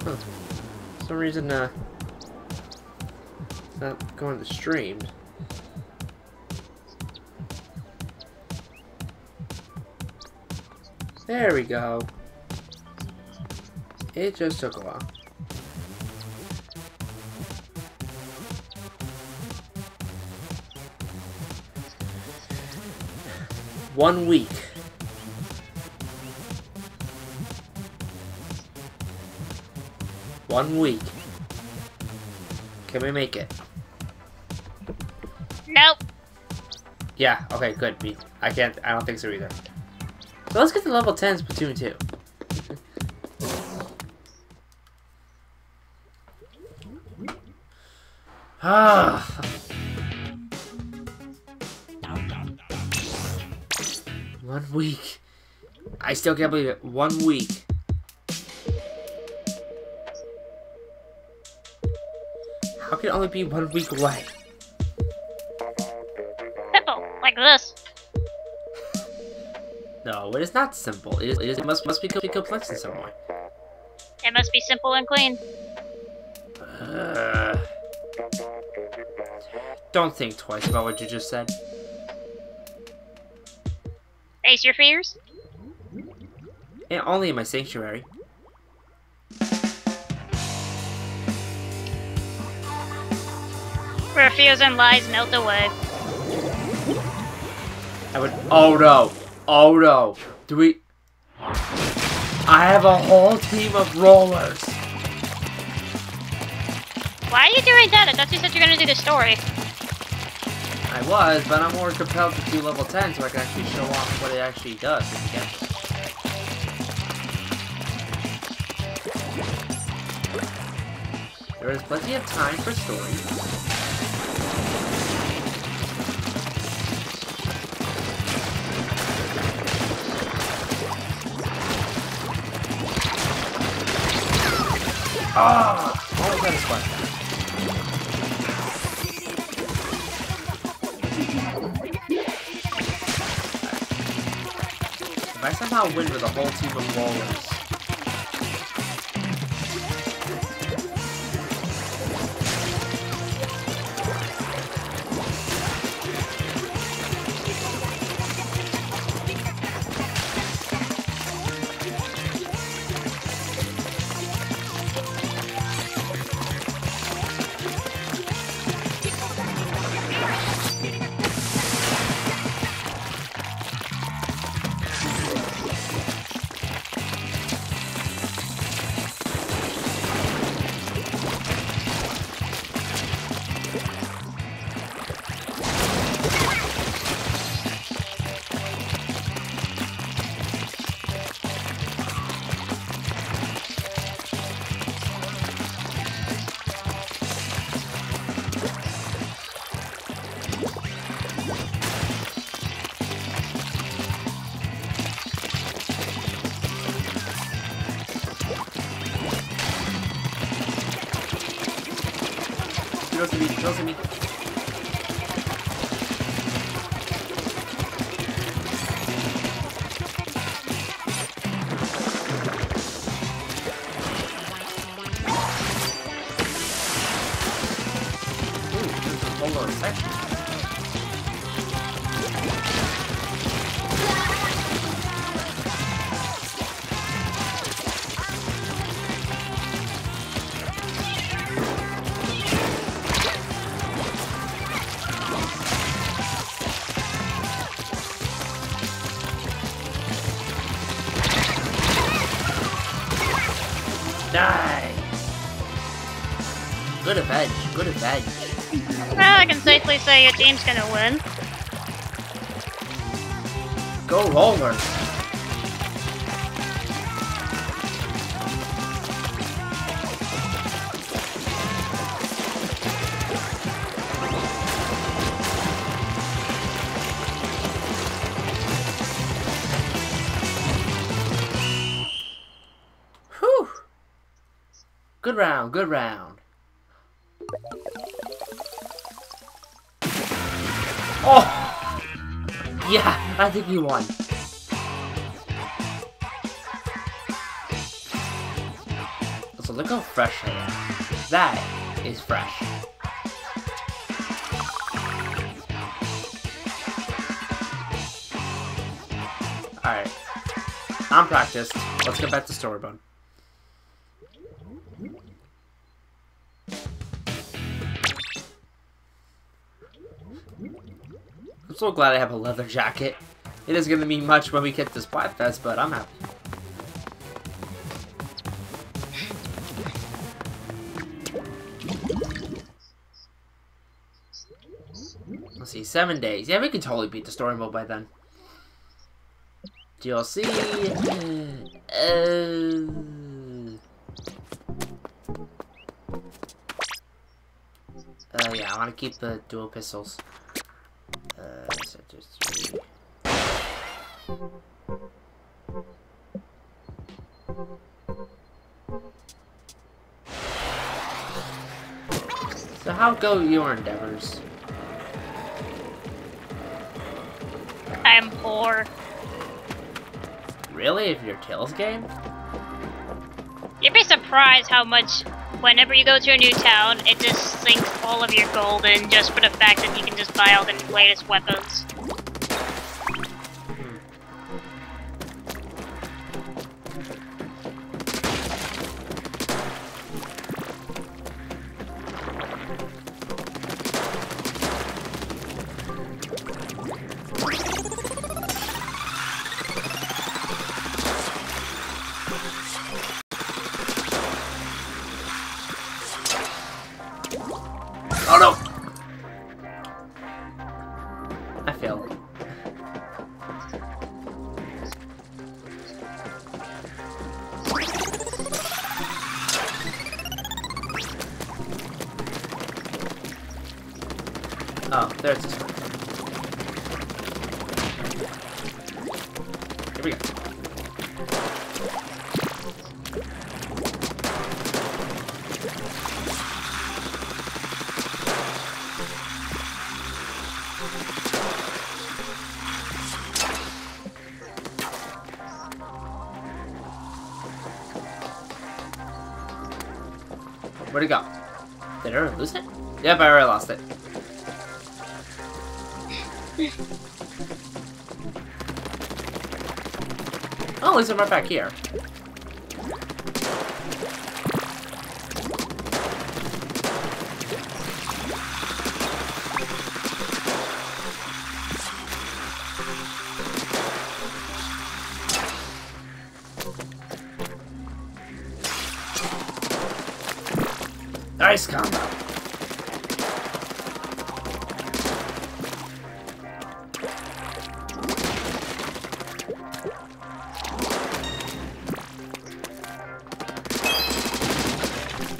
Huh. For some reason, it's not going to stream. There we go. It just took a while. One week. One week. Can we make it? Nope. Yeah, okay, good. I don't think so either. So let's get to level 10 Splatoon 2. Ah. 1 week. I still can't believe it. 1 week. How can it only be 1 week away? Simple, like this. No, it is not simple. It must be complex in some way. It must be simple and clean. Don't think twice about what you just said. Face your fears. And only in my sanctuary. Where fears and lies melt away. I would. Oh no! Oh no! Do we? I have a whole team of rollers. Why are you doing that? I thought you said you were gonna do the story. I was, but I'm more compelled to do level 10 so I can actually show off what it actually does. There is plenty of time for stories. Ah! Oh, that is fun. If I somehow win with a whole team of rollers. Close to me, close to me. Ooh, there's a whole lot of section. Nice! Good avenge, good avenge. Well, I can safely say your team's gonna win. Go rollers! Whew! Good round, good round. Oh! Yeah, I think we won. So look how fresh I am. That is fresh. Alright. I'm practiced. Let's get back to story mode. I'm so glad I have a leather jacket. It isn't going to mean much when we get to Splatfest, but I'm happy. Let's see, 7 days. Yeah, we can totally beat the story mode by then. DLC. Yeah, I want to keep the dual pistols. Sector 3. So how go your endeavors? I'm poor. Really? If your Tales game? You'd be surprised how much, whenever you go to a new town, it just sinks all of your gold in just for the fact that you can just buy all the latest weapons. Oh no! I failed. Oh, there's this one. Here we go. Where'd it go? Did I already lose it? Yep, I already lost it. Oh, at least I'm right back here. Nice combo.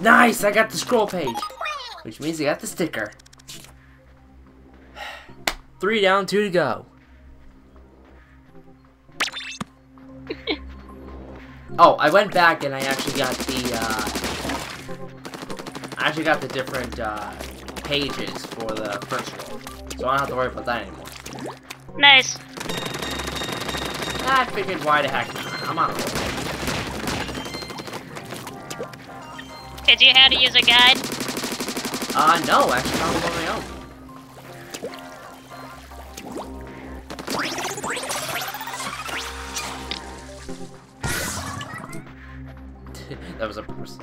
Nice! I got the scroll page, which means I got the sticker. 3 down, 2 to go. Oh, I went back and I actually got the different pages for the first roll, so I don't have to worry about that anymore. Nice. I figured, why the heck not? I'm on a roll. Did you how to use a guide? No, I actually found it on my own. That was a purse.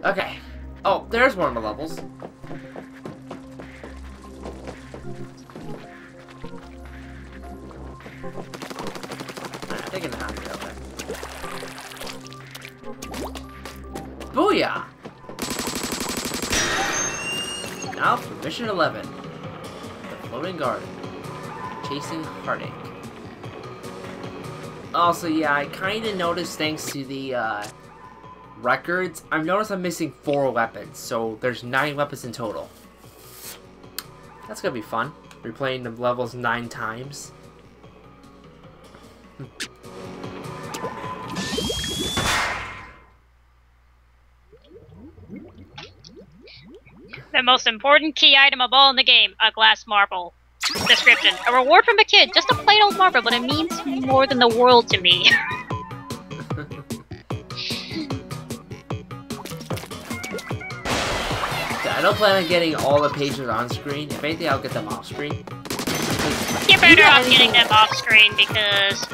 Okay. Oh, there's one of the levels. Alright, I think I have to go there. Booyah! Now for mission 11. The Floating Garden. Chasing Heartache. Also, yeah, I kinda noticed, thanks to the, records, I've noticed I'm missing 4 weapons, so there's 9 weapons in total. That's gonna be fun. Replaying the levels 9 times. The most important key item of all in the game, a glass marble. Description: a reward from a kid, just a plain old marble, but it means more than the world to me. I don't plan on getting all the pages on screen. If anything, I'll get them off screen. You're better off getting them off screen because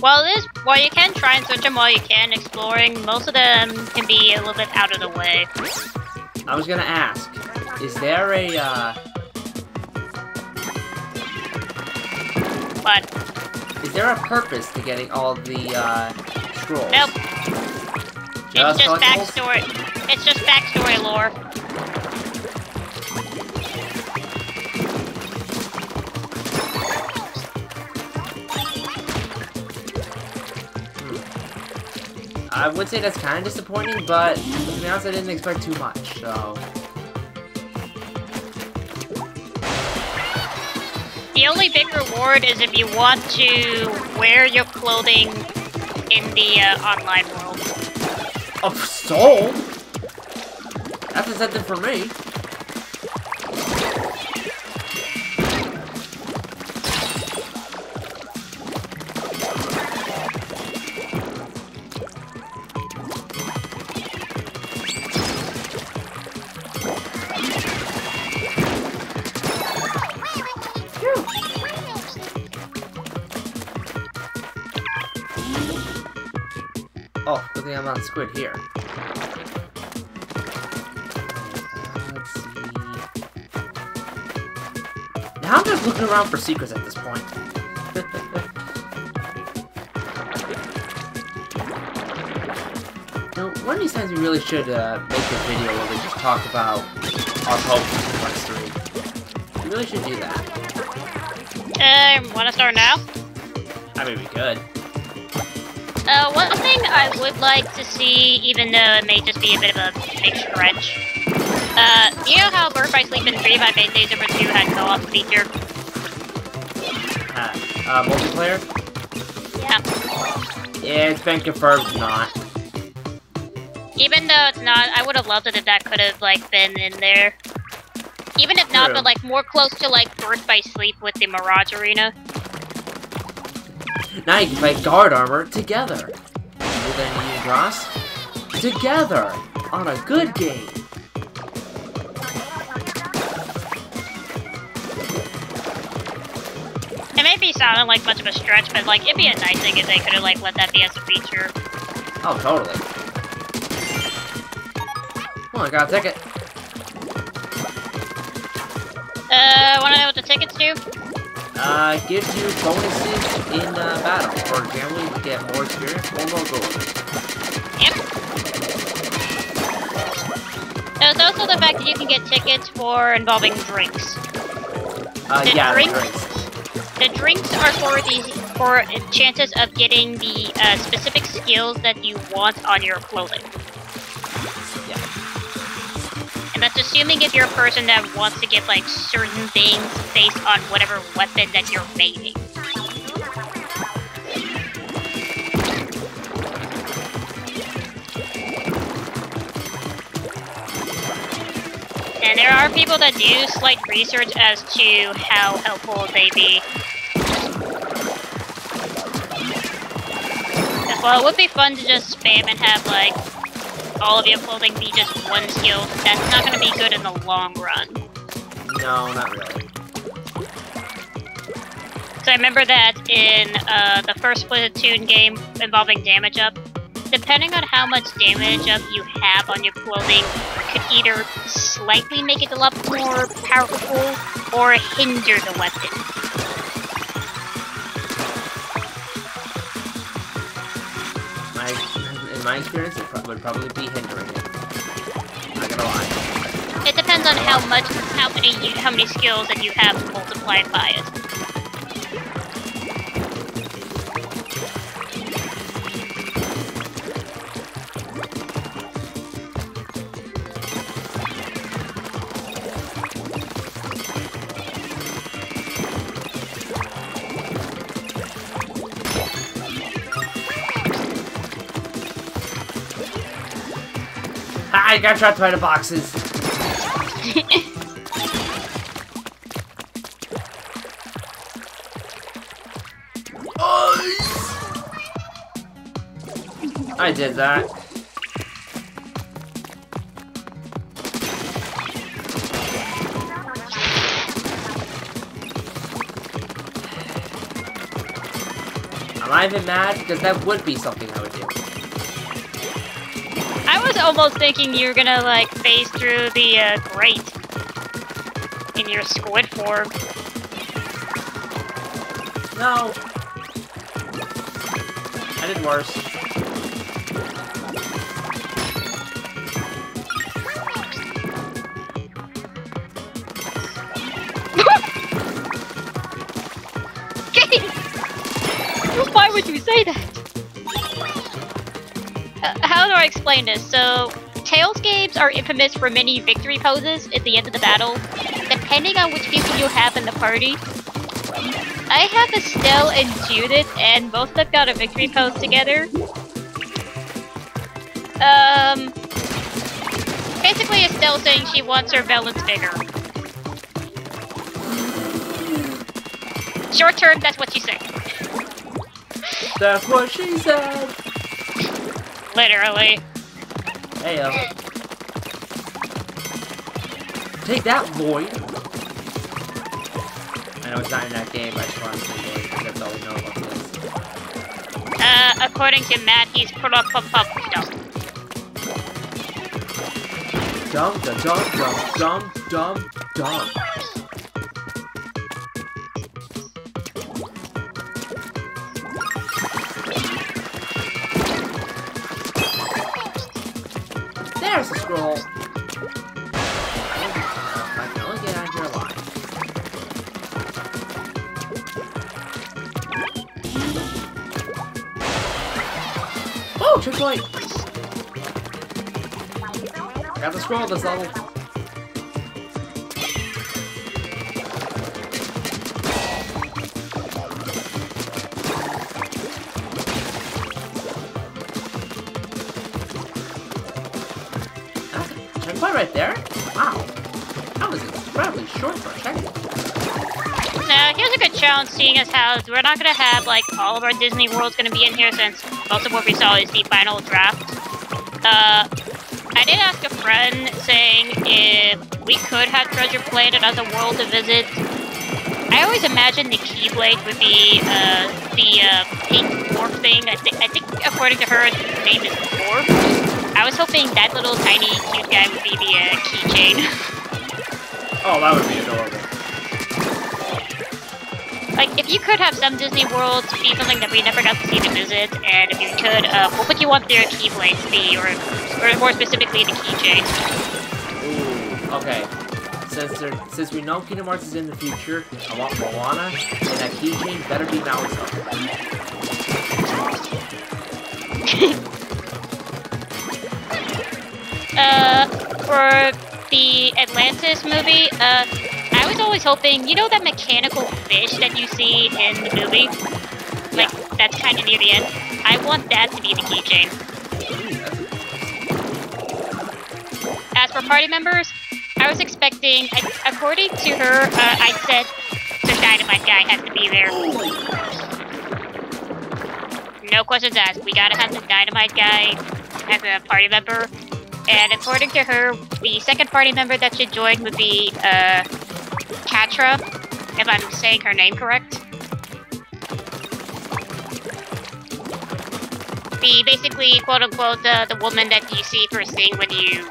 while you can try and search them while you can exploring, most of them can be a little bit out of the way. I was gonna ask, is there a What? Is there a purpose to getting all the scrolls? Nope. It's just collectibles? backstory. It's just backstory lore. I would say that's kind of disappointing, but to be honest, I didn't expect too much, so... The only big reward is if you want to wear your clothing in the online world. Oh, sold? That's incentive for me. Oh, good thing I'm on squid here. Let's see. Now I'm just looking around for secrets at this point. Now, one of these times we really should make a video where we just talk about our hopes for Quest 3. We really should do that. Wanna start now? I mean, we could. One thing I would like to see, even though it may just be a bit of a big stretch, you know how Birth by Sleep and Dream by Days Over 2 had co-op feature? Multiplayer? Yeah. Yeah, it's been confirmed not. Even though it's not, I would have loved it if that could have, like, been in there. Even if not, True. but, like, more close to, like, Birth by Sleep with the Mirage Arena. Now you can fight guard armor together. You then you cross together on a good game. It may be sounding like much of a stretch, but, like, it'd be a nice thing if they could have, like, let that be as a feature. Oh, totally. Oh, I got a ticket. Wanna know what the tickets do? Gives you bonuses in battle. For example, you get more experience or more gold. Yep. There's also the fact that you can get tickets for involving drinks. Yeah, drinks? drinks. The drinks are for chances of getting the specific skills that you want on your clothing. Yeah. And that's assuming if you're a person that wants to get like certain things based on whatever weapon that you're making. And there are people that do slight research as to how helpful they be. Well, it would be fun to just spam and have like all of your clothing be just one skill. That's not going to be good in the long run. No, not really. So I remember that in the first Splatoon game involving damage up, depending on how much damage up you have on your clothing, could either slightly make it a lot more powerful or hinder the weapon. In my experience, it would probably be hindering it. Not gonna lie. It depends on how many skills that you have multiplied by it. I got trapped by the boxes. I did that. I'm not even mad because that would be something I would do. I was almost thinking you were gonna, like, phase through the, grate in your squid form. No. I did worse. Why would you say that? How do I explain this? So, Tales games are infamous for many victory poses at the end of the battle. Depending on which people you have in the party. I have Estelle and Judith, and both of them got a victory pose together. Basically Estelle saying she wants her balance bigger. Short term, that's what she said. That's what she said. Literally. Hey, take that, Lloyd. I know it's not in that game, but I just want to say Lloyd, because that's all we know about this. According to Matt, he's dumb. Dumb, dumb, dumb, dumb, dumb, dumb. There's the scroll. I can only get out of here alive. Oh, checkpoint! Got the scroll this level. Checkpoint right there? Wow. That was incredibly short for a checkpoint. Now, here's a good challenge, seeing as how we're not gonna have, like, all of our Disney World's gonna be in here, since most of what we saw is the final draft. I did ask a friend saying if we could have Treasure Planet as a world to visit. I always imagined the Keyblade would be, the pink dwarf thing. I think according to her, his name is Dwarf. I was hoping that little tiny cute guy would be the, keychain. Oh, that would be adorable. Like, if you could have some Disney Worlds be something that we never got to see to visit, and if you could, what would you want their Keyblade to be, or more specifically, the keychain? Ooh, okay. Since we know Kingdom Hearts is in the future, I want Moana, and that keychain better be Maui's up. For the Atlantis movie, I was always hoping, you know that mechanical fish that you see in the movie? Like, that's kind of near the end. I want that to be the keychain. As for party members, I was expecting, according to her, I said the Dynamite guy has to be there. No questions asked, we gotta have the Dynamite guy as a party member. And according to her, the second party member that should join would be, Katra, if I'm saying her name correct. The basically, quote-unquote, the woman that you see first thing when you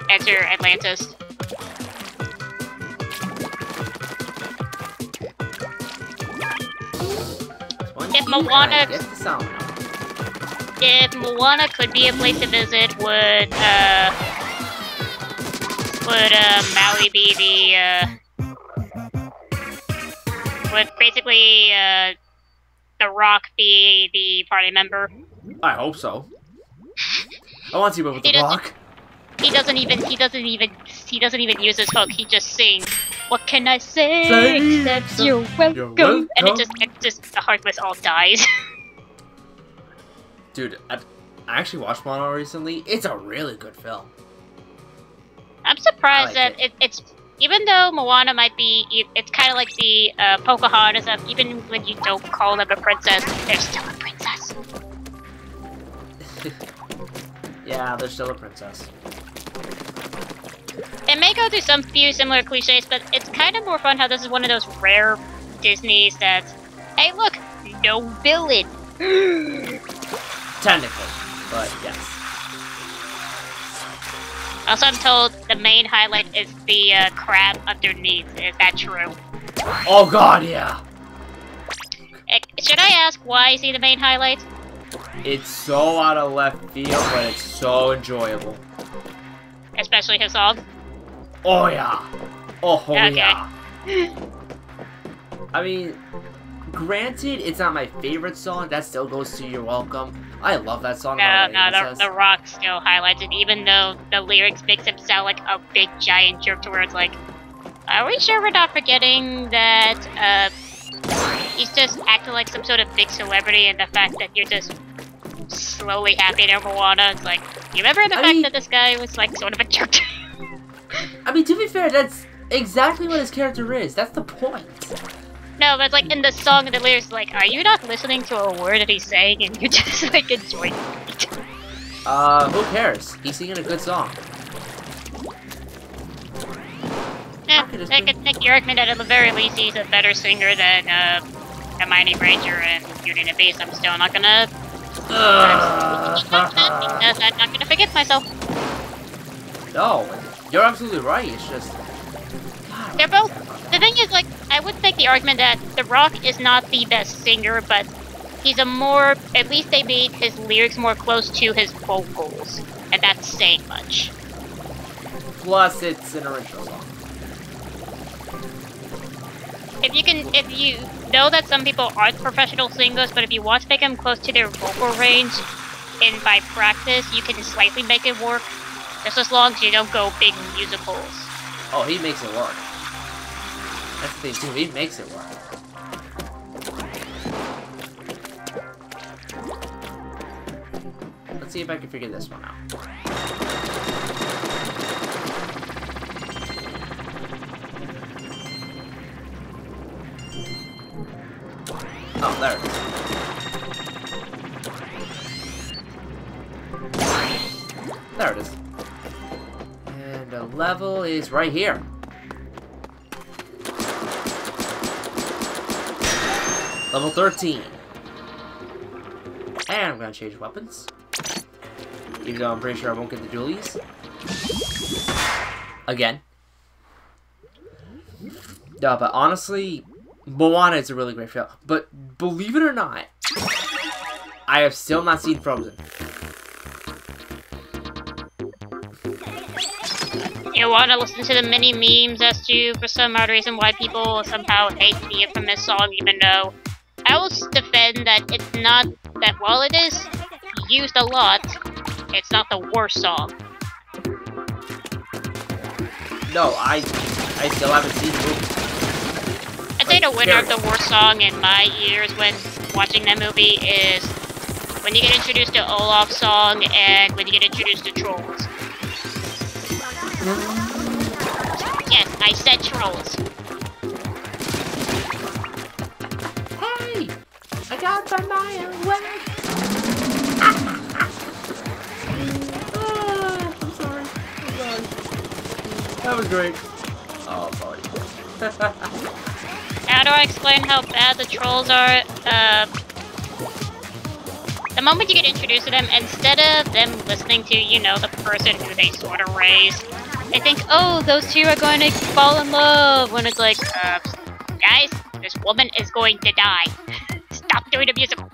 enter Atlantis. If Moana could be a place to visit, would Maui be the, would basically, The Rock be the party member? I hope so. I want to see with The Rock. He doesn't even use his hook, he just sings. What can I say except you're welcome? And it just, the Heartless all dies. Dude, I actually watched Moana recently. It's a really good film. I'm surprised that it's even though Moana might be, it's kind of like the Pocahontas. Even when you don't call them a princess, they're still a princess. Yeah, they're still a princess. It may go through some few similar cliches, but it's kind of more fun how this is one of those rare Disneys that, hey look, no villain. Technically, but yes. Also, I'm told the main highlight is the crab underneath. Is that true? Oh god, yeah. Should I ask why is he the main highlight? It's so out of left field, but it's so enjoyable. Especially his song? Oh yeah. Oh Okay. yeah. I mean, granted, it's not my favorite song. That still goes to You're Welcome. I love that song. No, the Rock still highlights it, even though the lyrics makes him sound like a big giant jerk to where it's like, are we sure we're not forgetting that, he's just acting like some sort of big celebrity, and the fact that you're just slowly happy to Moana. It's like, you remember the fact that this guy was like sort of a jerk? I mean, to be fair, that's exactly what his character is. That's the point. No, but like in the song and the lyrics, like, are you not listening to a word that he's saying and you're just like enjoying it? Who cares? He's singing a good song. Yeah, I could make the argument that at the very least he's a better singer than the Mighty Ranger and Beauty and the Beast. I'm still not gonna. I'm not gonna forgive myself. No, you're absolutely right. It's just they're both. The thing is, like, I would make the argument that The Rock is not the best singer, but he's a more. At least they made his lyrics more close to his vocals, and that's saying much. Plus, it's an original song. If you know that some people aren't professional singers, but if you want to make them close to their vocal range, and by practice, you can slightly make it work, just as long as you don't go big musicals. Oh, he makes it work. That's the thing too, he makes it work. Let's see if I can figure this one out. Oh, there it is. There it is. And the level is right here. Level 13. And I'm gonna change weapons. Even though I'm pretty sure I won't get the dualies. Again. No, but honestly, Moana is a really great film. But believe it or not, I have still not seen Frozen. You want to listen to the many memes as to, for some odd reason, why people somehow hate the infamous song, even though I will defend that it's not that, while it is used a lot, it's not the worst song. No, I still haven't seen the movie. I'd say the winner of the worst song in my ears when watching that movie is when you get introduced to Olaf's song and when you get introduced to Trolls. Yes, I said Trolls. Hey! I got by my own way! I'm sorry. That was great. Oh, boy. How do I explain how bad the Trolls are? The moment you get introduced to them, instead of them listening to, you know, the person who they sort of raised, they think, oh, those two are going to fall in love, when it's like, guys, this woman is going to die. Stop doing the musical.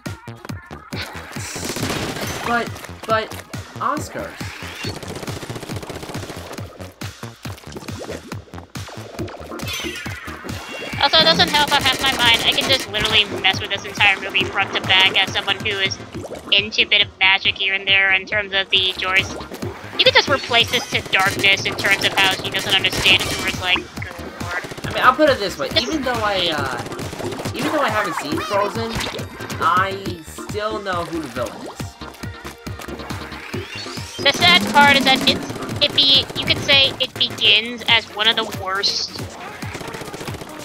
But, Oscars. Also, it doesn't help I have my mind. I can just literally mess with this entire movie front to back as someone who is into a bit of magic here and there in terms of the Joyce. You could just replace this to darkness in terms of how she doesn't understand it, where it's like, good lord. I mean, I'll put it this way. Even though I haven't seen Frozen, I still know who the villain is. The sad part is that you could say it begins as one of the worst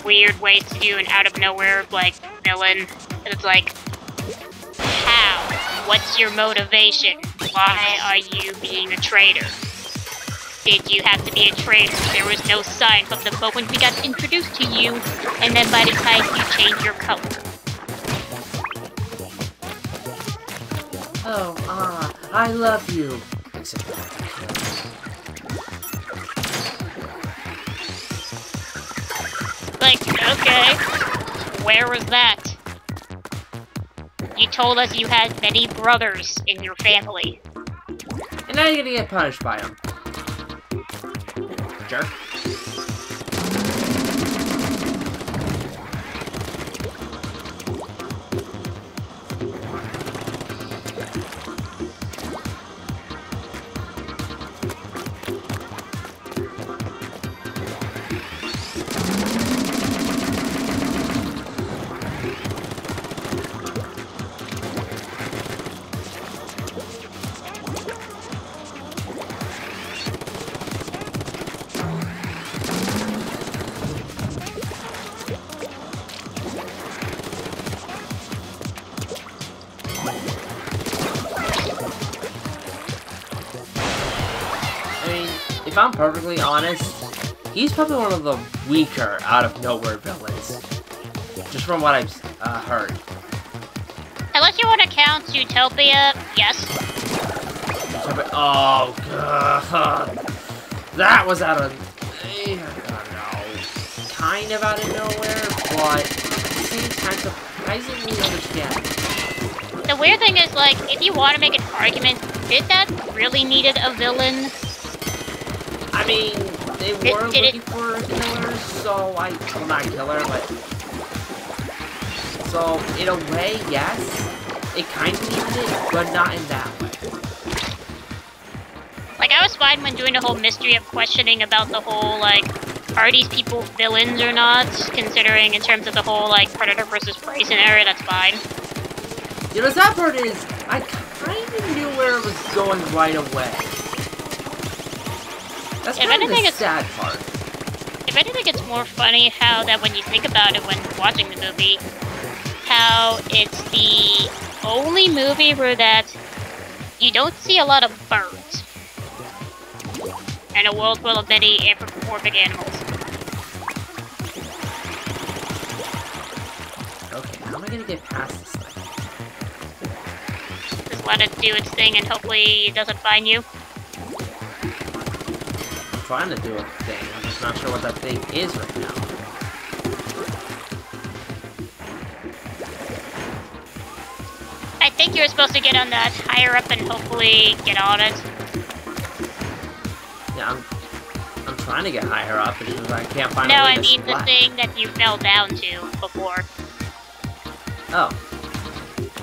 weird ways to do an out-of-nowhere, like, villain. And it's like, how? What's your motivation? Why are you being a traitor? Did you have to be a traitor? There was no sign from the moment we got introduced to you, and then by the time you change your color. Oh, I love you. Except Like, okay. Where was that? You told us you had many brothers in your family. and now you're gonna get punished by him. Jerk. If I'm perfectly honest, he's probably one of the weaker out-of-nowhere villains. Just from what I've heard. Unless you want to count Utopia, yes. Oh, God. That was out of... I don't know. Kind of out of nowhere, but at the same time, surprisingly understandable. The weird thing is, like, if you want to make an argument, did that really needed a villain? I mean, they were looking for a killer, so well, not killer, but... So, in a way, yes, it kind of needed it, but not in that way. Like, I was fine when doing the whole mystery of questioning about the whole, like, are these people villains or not? Considering in terms of the whole, like, Predator versus Prey scenario, that's fine. You know, the sad part is, I kind of knew where it was going right away. That's kind of the sad part. If anything, it's more funny how that when you think about it when watching the movie, how it's the only movie where that you don't see a lot of birds in a world full of many anthropomorphic animals. Okay, how am I gonna get past this thing? Just let it do its thing and hopefully it doesn't find you. I'm trying to do a thing, I'm just not sure what that thing is right now. I think you're supposed to get on that higher up and hopefully get on it. Yeah, I'm trying to get higher up, it's just I can't find No, a way I to mean splat. the thing that you fell down to before. Oh.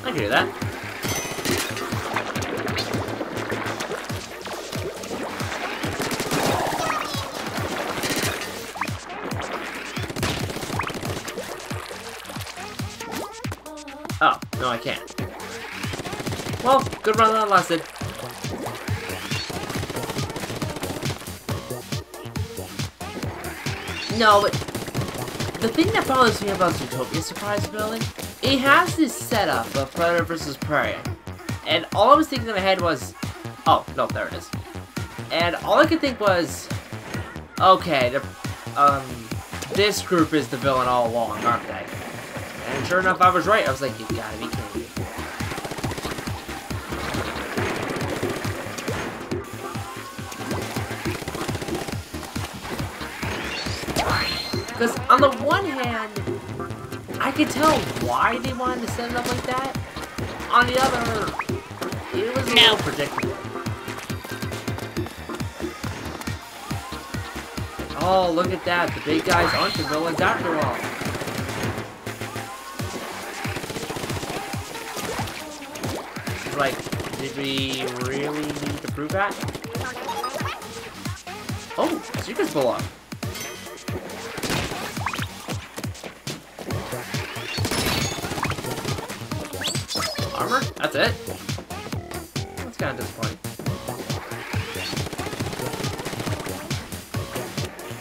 I can do that. Oh, no I can't. Well, good run that lasted. No, but the thing that bothers me about Zootopia's surprise villain, it has this setup of Predator versus Prey. And all I was thinking in my head was, oh, no, there it is. And all I could think was, okay, this group is the villain all along, aren't they? And sure enough, I was right. I was like, you gotta be kidding me. Because on the one hand, I could tell why they wanted to set it up like that. On the other, it was a little predictable. Oh, look at that. The big guys aren't the villains after all. Like, did we really need to prove that? Oh, secrets belong. Armor? That's it? That's kind of disappointing.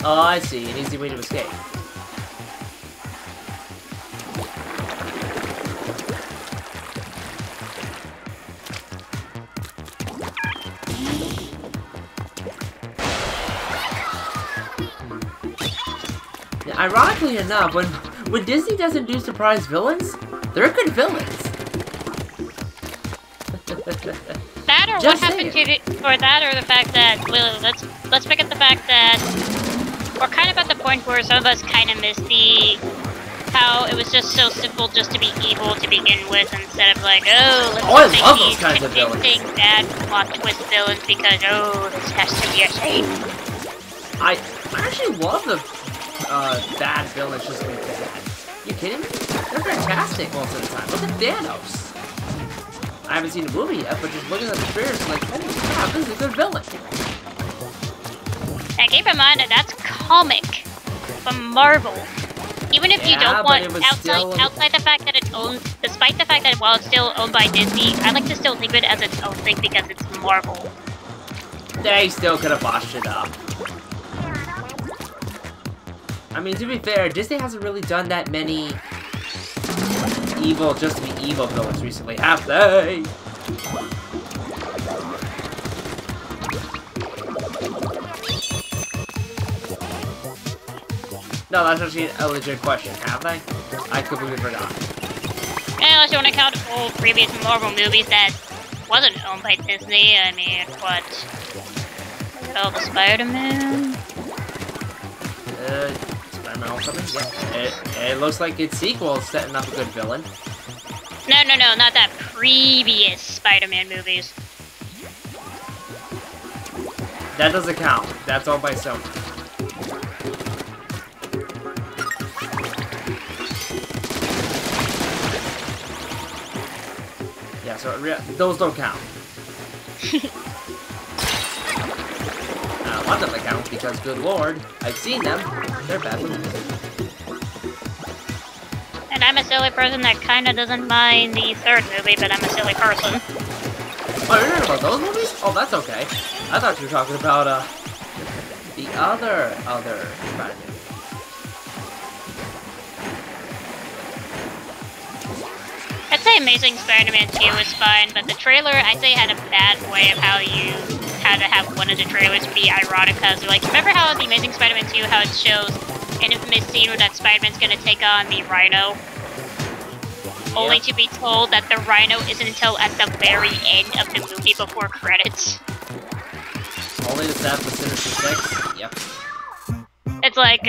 Oh, I see. An easy way to escape. Yeah, ironically enough, when Disney doesn't do surprise villains, they're good villains. That or Just what happened to the, or that or the fact that, well, let's pick up the fact that we're kind of at the point where some of us kind of miss how it was just so simple just to be evil to begin with, instead of like, oh, let's I love those make kinds of these villains. convincing bad plot twist villains because, oh, this has to be a shame. I actually love the bad villains just being bad. You kidding me? They're fantastic most of the time. Look at Thanos. I haven't seen the movie yet, but just looking at the trailers, like, holy crap, this is a good villain. Now keep in mind that that's comic from Marvel. Even if you don't want, outside the fact that it's owned, despite the fact that while it's still owned by Disney, I like to still think of it as its own thing because it's Marvel. They still could have botched it up. I mean, to be fair, Disney hasn't really done that many evil, just to be evil villains recently, have they? No, that's actually a legit question, have they? I completely forgot. Unless you want to count all previous Marvel movies that wasn't owned by Disney, I mean, what? Look at all the Spider-Man. Spider-Man Homecoming? Yeah. It looks like its sequel is setting up a good villain. No, not that previous Spider-Man movies. That doesn't count. That's owned by Sony. Yeah, so those don't count. I want them to count because, good lord, I've seen them. They're bad movies. And I'm a silly person that kind of doesn't mind the third movie, but I'm a silly person. Oh, you're talking about those movies? Oh, that's okay. I thought you were talking about, the other Spider-Man. I'd say Amazing Spider-Man 2 was fine, but the trailer, I'd say, had a bad way of how to have one of the trailers be ironic, because, like, remember how the Amazing Spider-Man 2, how it shows an infamous scene where that Spider-Man's gonna take on the Rhino? Yep. Only to be told that the Rhino isn't until at the very end of the movie before credits. Only to set the Sinister Six? Yep. It's like,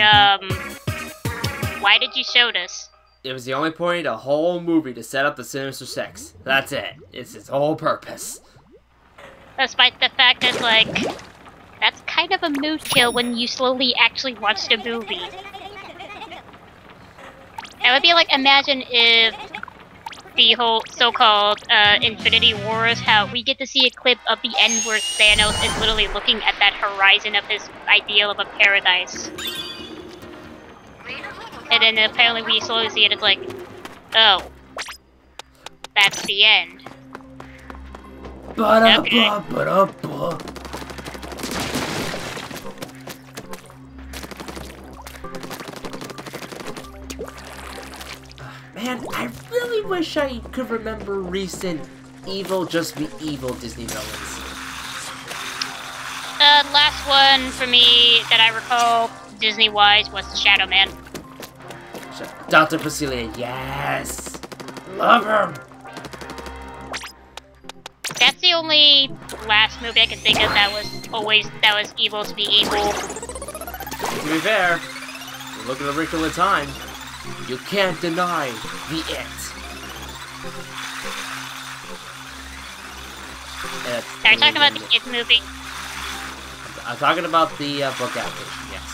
why did you show this? It was the only point of the whole movie to set up the Sinister Six. That's it. It's its whole purpose. Despite the fact that, like, that's kind of a mood kill when you slowly actually watch the movie. It would be like, imagine if the whole so-called Infinity Wars, how we get to see a clip of the end where Thanos is literally looking at that horizon of his ideal of a paradise. And then apparently we slowly see it as like, oh, that's the end. Okay. Man, I really wish I could remember recent evil, just be evil Disney villains. Last one for me that I recall Disney-wise was Shadow Man. Dr. Facilier, yes! Love him! That's the only last movie I can think of that was evil to be evil. To be fair, you look at the wrinkle of time, you can't deny the It. Are you talking about the It movie? I'm talking about the book adaptation, yes.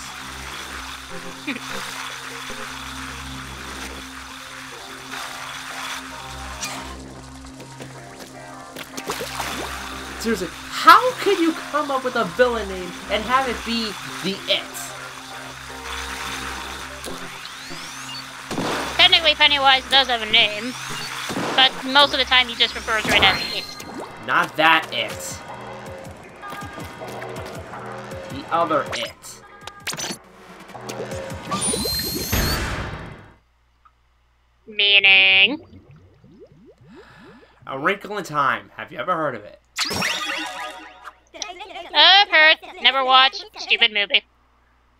Seriously, how could you come up with a villain name and have it be the It? Technically, Pennywise does have a name, but most of the time he just refers to it as It. Not that It. The other It. Meaning? A Wrinkle in Time. Have you ever heard of it? I've heard. Never watched. Stupid movie.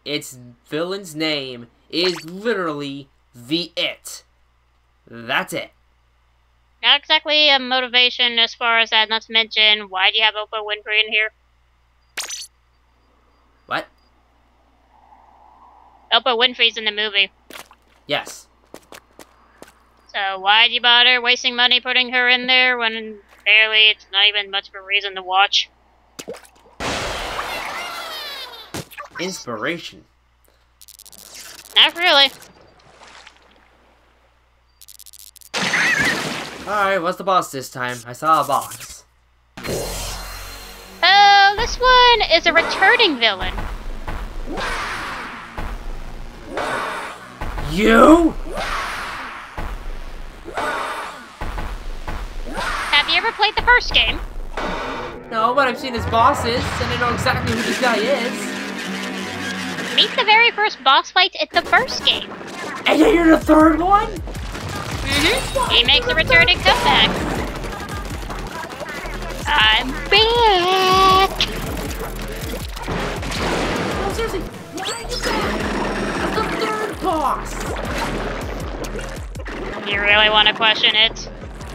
Its villain's name is literally the It. That's it. Not exactly a motivation as far as that, not to mention, why do you have Oprah Winfrey in here? What? Oprah Winfrey's in the movie. Yes. So why'd you bother wasting money putting her in there when barely it's not even much of a reason to watch? Inspiration. Not really. Alright, what's the boss this time? I saw a boss. Oh, this one is a returning villain. You? Have you ever played the first game? No, but I've seen his bosses, and I know exactly who this guy is. Meet the very first boss fight at the first game. And then you're the third one? Mm-hmm. He makes a returning comeback. I'm back! No, seriously, why are you back? That's the third boss! You really want to question it?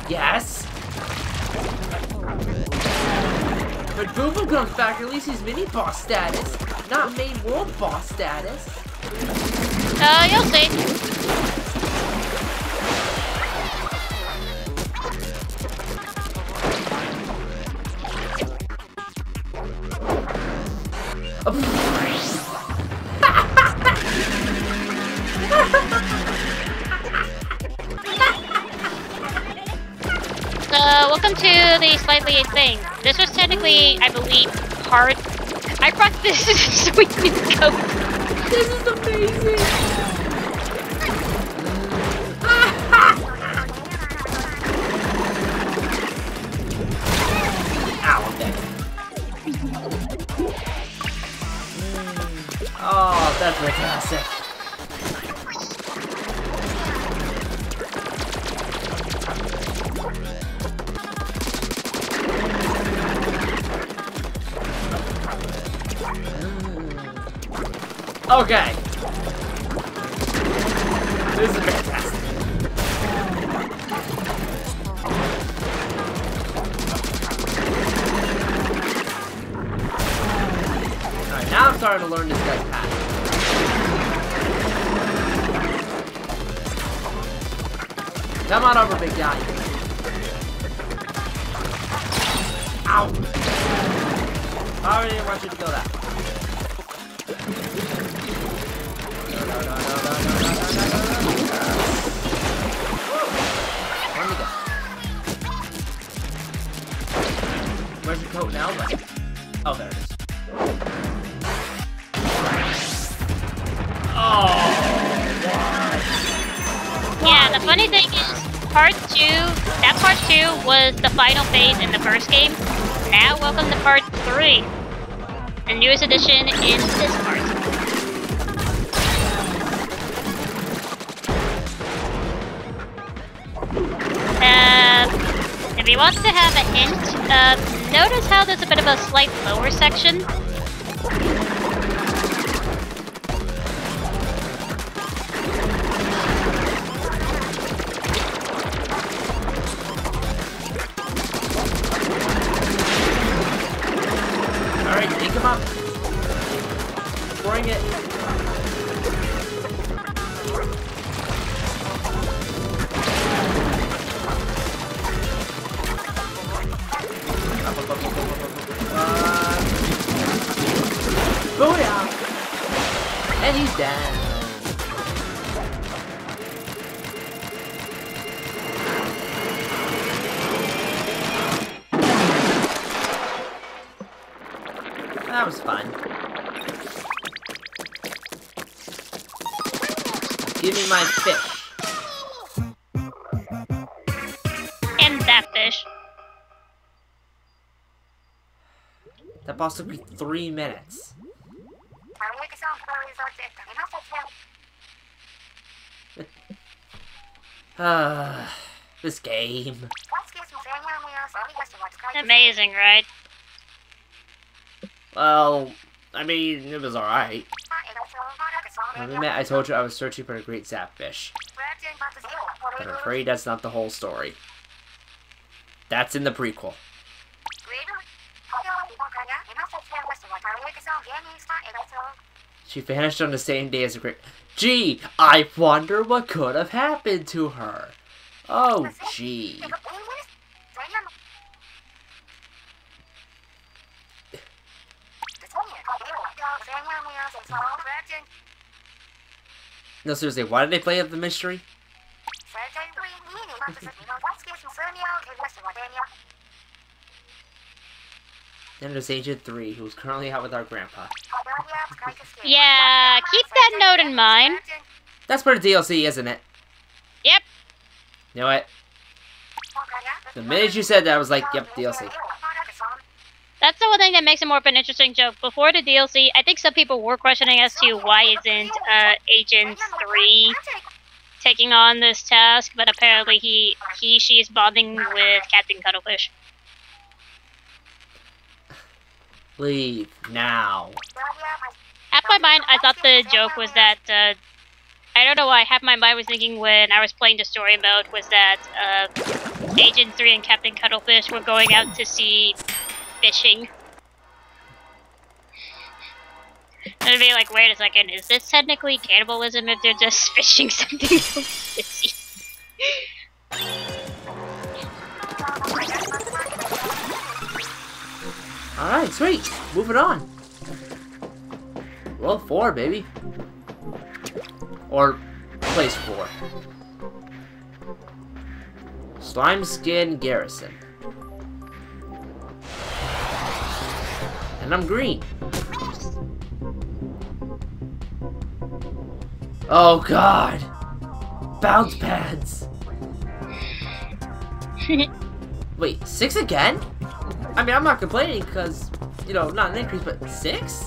Yes. But Boom Boom comes back, at least he's mini-boss status, not main world boss status. You'll see. Welcome to the slightly thing. This was technically, I believe, part. I brought this so we can go. This is amazing! Ow, I'm dead. Oh, that's fantastic. Okay. This is fantastic. Alright, now I'm starting to learn this guy's path. Come on over, big guy. Ow! I didn't want you to go that way. Where's your coat now? Oh, there it is. Oh, what? Yeah, the funny thing is, that part 2 was the final phase in the first game. Now, welcome to part 3. The newest addition in this part. If you want to have a hint, notice how there's a bit of a slight lower section. Alright, take him up. Bring it. Booyah! And he's down. That was fun. Give me my fish. And that fish. That boss took me 3 minutes. This game. Amazing, right? Well, I mean, it was alright. I told you I was searching for a great zapfish. But I'm afraid that's not the whole story. That's in the prequel. She vanished on the same day as the great. Gee, I wonder what could have happened to her. Oh, gee. No, seriously, why did they play up the mystery? Then there's Agent 3, who's currently out with our grandpa. Yeah, keep that note in mind. That's part of DLC, isn't it? Yep. You know what? The minute you said that, I was like, yep, DLC. That's the one thing that makes it more of an interesting joke. Before the DLC, I think some people were questioning as to why isn't Agent 3 taking on this task, but apparently she is bonding with Captain Cuttlefish. Leave now. Half my mind, I thought the joke was that, I don't know why, half my mind was thinking when I was playing the story mode was that, Agent 3 and Captain Cuttlefish were going out to sea fishing. And I'd be like, wait a second, is this technically cannibalism if they're just fishing something from the sea? Alright, sweet. Moving on. World 4, baby. Or place 4. Slime Skin Garrison. And I'm green. Oh god! Bounce pads! Wait, 6 again? I mean, I'm not complaining because, you know, not an increase, but 6?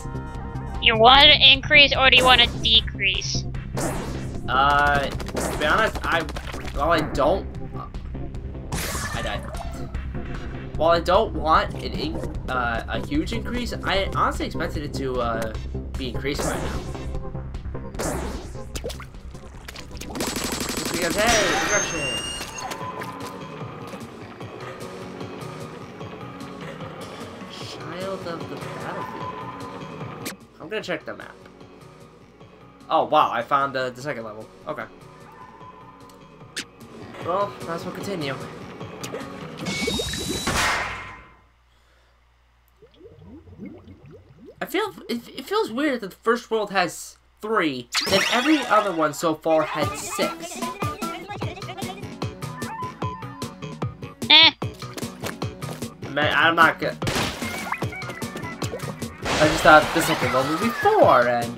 You want an increase or do you want a decrease? To be honest, while I died. While I don't want a huge increase, I honestly expected it to be increased by now. Just because, hey, progression! Child of the Battlefield. I'm gonna check the map. Oh wow, I found the second level. Okay. Well, might as well continue. It feels weird that the first world has 3, and every other one so far had 6. Man, I'm not gonna. I just thought the second one would be 4, and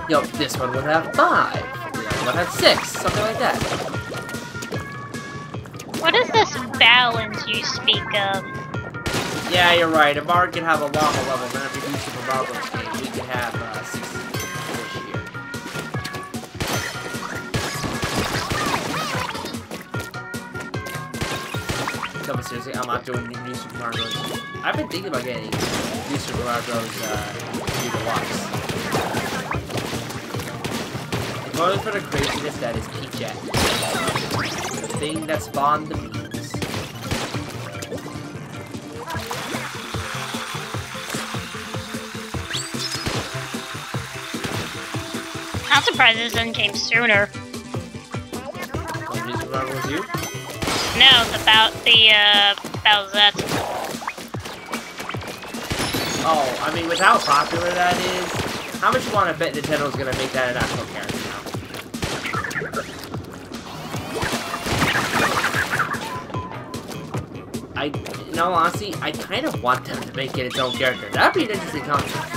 you know, this one would have 5. The other one had 6, something like that. What is this balance you speak of? Yeah, you're right. If Mario can have a lava level, then every new Super Mario Bros. Game, we can have 6 this year. No, but seriously, I'm not doing new Super Mario Bros. I've been thinking about getting new Super Mario Bros. New Deluxe. I'm going for the craziness that is Peachette. The thing that spawned the memes. I'm surprised this one came sooner. What, new Super Mario Bros. U? No, about that. Oh, I mean, with how popular that is, how much you want to bet Nintendo's gonna make that an actual character now? In all honesty, I kind of want them to make it its own character. That'd be an interesting concept.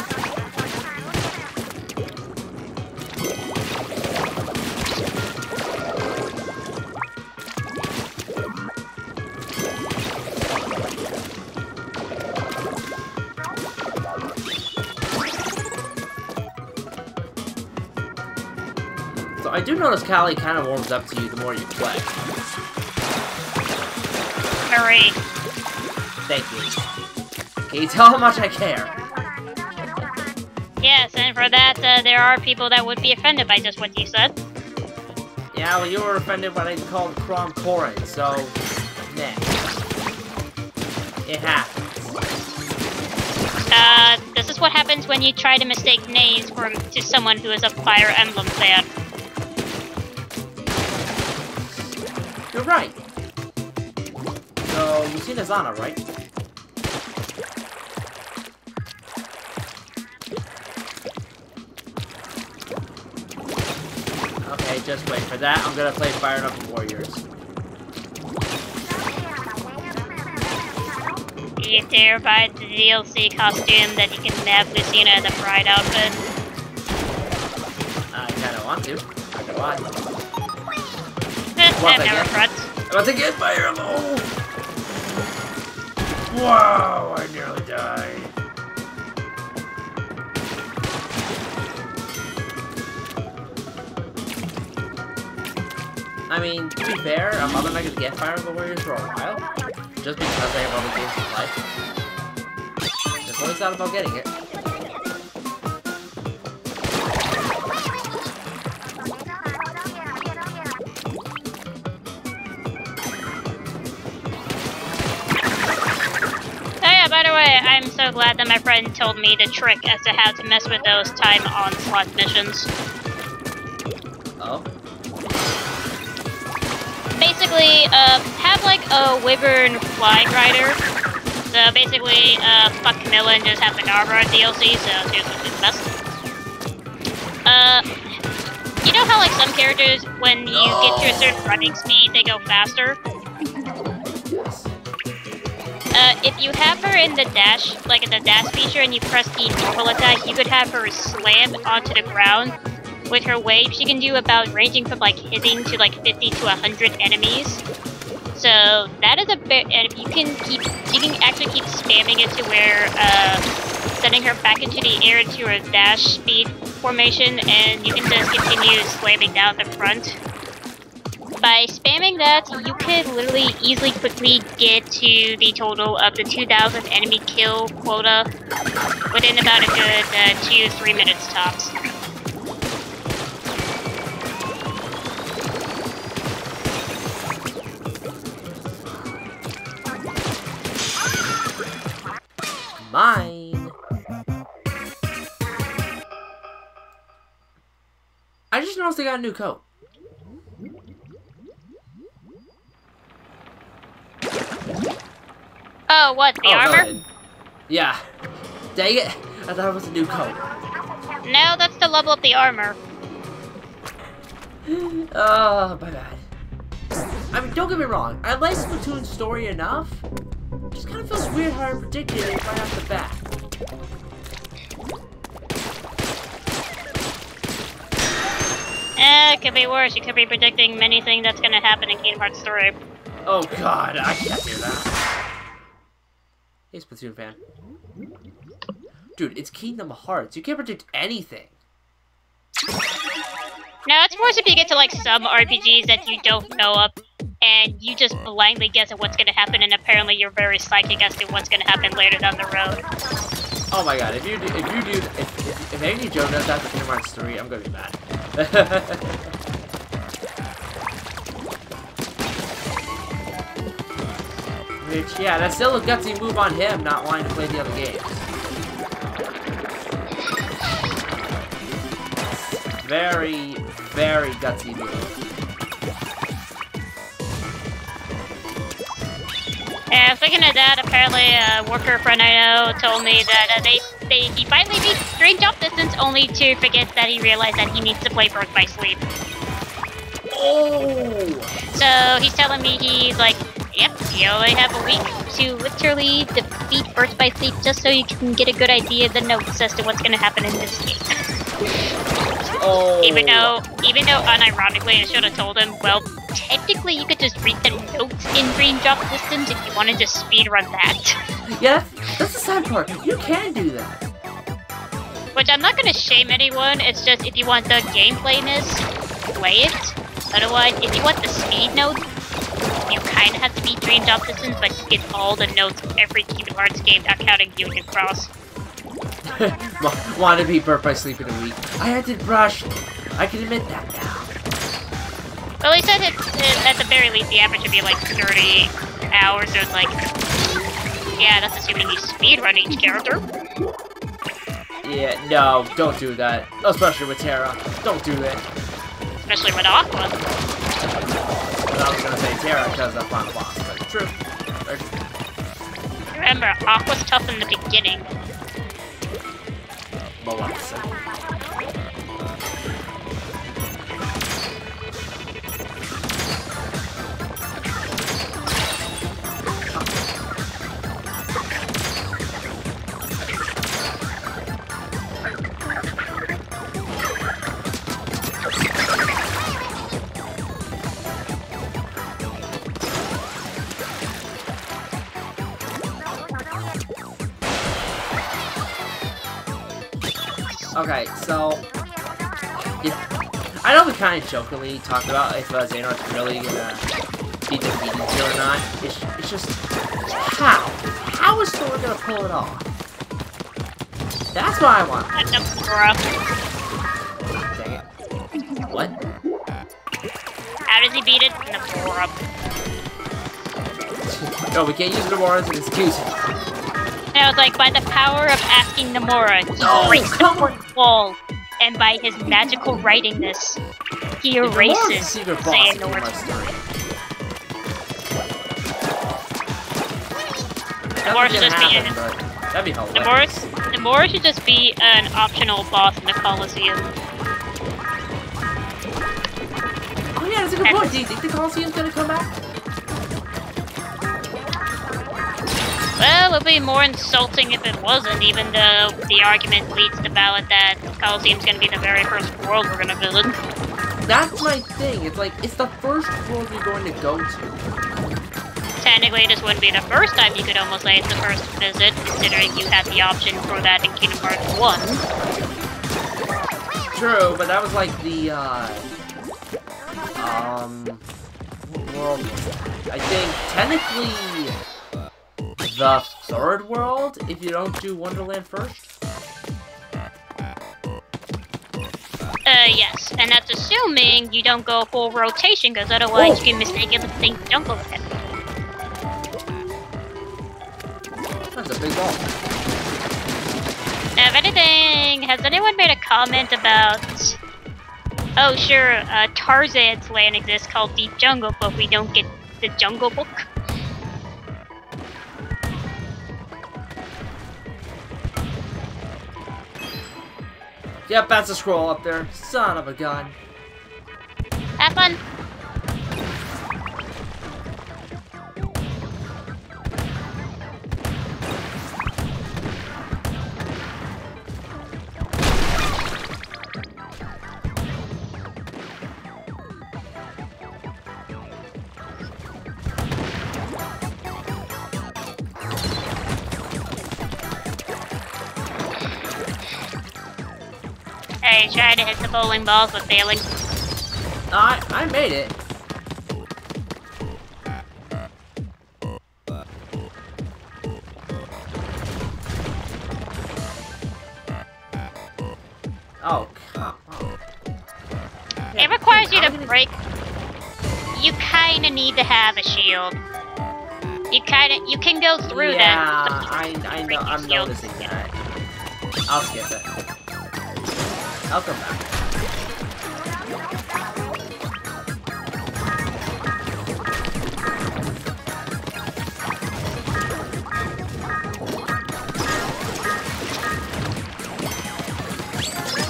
I do notice Callie kind of warms up to you the more you play. Hurry. Thank you. Can you tell how much I care? Yes, and for that, there are people that would be offended by just what you said. Yeah, well, you were offended when I called Crom Corin, so Next. It happens. This is what happens when you try to mistake names to someone who is a Fire Emblem fan. You're right. So, you've seen Azana, right? Okay, just wait for that. I'm gonna play Fire Emblem Warriors. You dare buy the DLC costume that you can have Lucina in the bride outfit? I kinda want to. Not gonna lie. I never front. I'm about to get Fire Emblem! Oh! Wow, I nearly died. I mean, to be fair, I'm probably not gonna get Fire Emblem Warriors for a while. Just because I have other games to play. That's what it's not about getting it. By the way, I'm so glad that my friend told me the trick as to how to mess with those time onslaught missions. Oh? Basically, have like a Wyvern Flying Rider. So basically, fuck Camilla and just have the Narborough DLC, so seriously, the best. You know how like some characters, when you get to a certain running speed, they go faster? If you have her in the dash, like in the dash feature, and you press the normal attack, you could have her slam onto the ground. With her wave, she can do about ranging from like hitting to like 50 to 100 enemies. So that is a bit, and if you can actually keep spamming it to where, sending her back into the air into her dash speed formation, and you can just continue slamming down the front. By spamming that, you could literally easily quickly get to the total of the 2,000 enemy kill quota within about a good 2-3 minutes tops. Mine. I just noticed they got a new coat. Oh, what? The armor? Good. Yeah. Dang it. I thought it was a new coat. No, that's to level up the armor. Oh, my bad. I mean, don't get me wrong. I like Splatoon's story enough. It just kind of feels weird how I predicted it right off the bat. It could be worse. You could be predicting many things that's gonna happen in Kingdom Hearts 3. Oh god, I can't do that. Hey, Splatoon fan. Dude, it's Kingdom Hearts. You can't predict anything. Now, it's worse if you get to, like, some RPGs that you don't know of, and you just blindly guess at what's gonna happen, and apparently you're very psychic as to what's gonna happen later down the road. Oh my god, if any Joe does that for Kingdom Hearts 3, I'm gonna be mad. Which, yeah, that's still a gutsy move on him, not wanting to play the other games. Very, very gutsy move. Yeah, speaking of that, apparently a worker friend I know told me that he finally beat Dream Jump Distance only to forget that he realized that he needs to play Birth by Sleep. Oh! So he's telling me he's like, yep, you only have a week to literally defeat Birth by Sleep just so you can get a good idea of the notes as to what's going to happen in this game. Oh. Even though unironically I should have told him, well, technically you could just read the notes in Dream Drop Distance if you wanted to speedrun that. Yeah, that's the sad part. You can do that. Which I'm not going to shame anyone, it's just if you want the gameplayness, play it. Otherwise, if you want the speed notes, you kind of have to beat Dream Drop Distance, but you get all the notes of every Kingdom Hearts game, not counting Union Cross. Want to beat Birth by Sleep in a week. I had to rush. I can admit that now. Well, he said at the very least the average would be like 30 hours, or like, yeah, that's assuming you speedrun each character. Yeah, no, don't do that. Especially with Terra. Don't do that. Especially with Aqua. But I was gonna say Terra because of Final Boss, but true. Remember, Aqua's tough in the beginning. Melissa. Okay, so yeah, I know we kind of jokingly talked about if Xehanort's really gonna be defeated here or not. It's just how? How is Thor gonna pull it off? That's what I want. Dang it. What? How does he beat it? Namora. No, we can't use Namora as an excuse. No, it's like by the power of asking Namora, he breaks the fourth wall, and by his magical writingness, he erases Xehanort's. Namora should just be that'd be hilarious. Namora should just be an optional boss in the Colosseum. Oh yeah, that's a good point. Do you think the Colosseum's gonna come back? Well, it would be more insulting if it wasn't, even though the argument leads to ballot that Colosseum's gonna be the very first world we're gonna visit. That's my thing. It's like, it's the first world you're going to go to. Technically, this wouldn't be the first time you could almost say it's the first visit, considering you had the option for that in Kingdom Hearts 1. True, but that was like the, what world was that? I think, technically, the third world, if you don't do Wonderland first? Yes, and that's assuming you don't go full rotation, because otherwise you can mistakenly think Jungle Land. That's a big ball. Now, if anything, has anyone made a comment about... Oh, sure, Tarzan's land exists called Deep Jungle, but we don't get the Jungle Book? Yep, that's a scroll up there. Son of a gun. Have fun! Hey, try to hit the bowling balls but failing. I made it. Oh, come on. It requires you to break. You kinda need to have a shield. You can go through that. Yeah, I know, I'm noticing that. I'll skip it. I'll come back.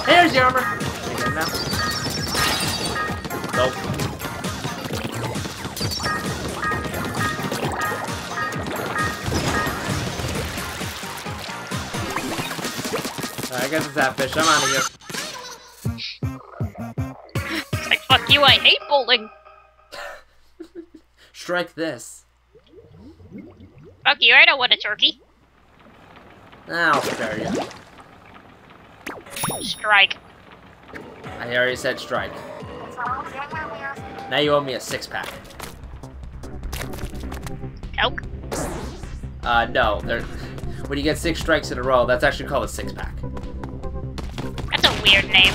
There's your armor. Can I get him now? Nope. I guess it's that fish. I'm out of here. It's like, fuck you, I hate bowling. Strike this. Fuck you, I don't want a turkey. I'll spare you. Strike. I already said strike. Now you owe me a 6-pack. Coke? No. When you get 6 strikes in a row, that's actually called a 6-pack. That's a weird name.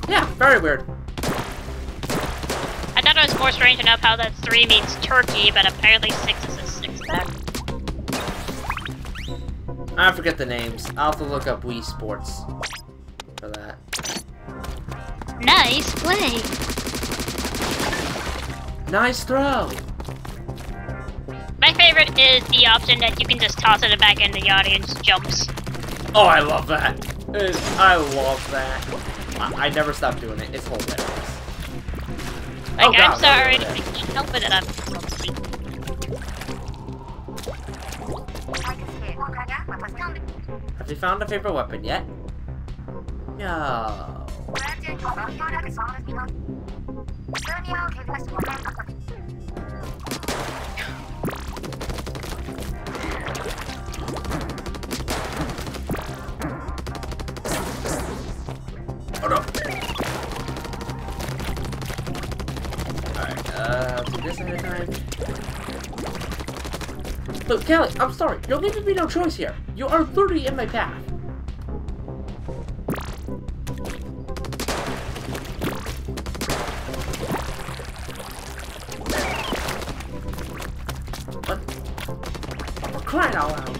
Yeah, very weird. I thought thought it was more strange enough how that 3 means turkey, but apparently 6 is a 6-pack. I forget the names. I'll have to look up Wii Sports for that. Nice play! Nice throw! My favorite is the option that you can just toss it back and the audience jumps. Oh, I love that! I love that. I never stop doing it. It's hilarious. Like, Oh, God, I'm sorry, over there. I can't help it that I'm clumsy. Have you found a favorite weapon yet? No. Oh no. Alright, I'll do this at a time. Look, Kelly, I'm sorry. You're leaving me no choice here. You are literally in my path. What? I'm crying out loud.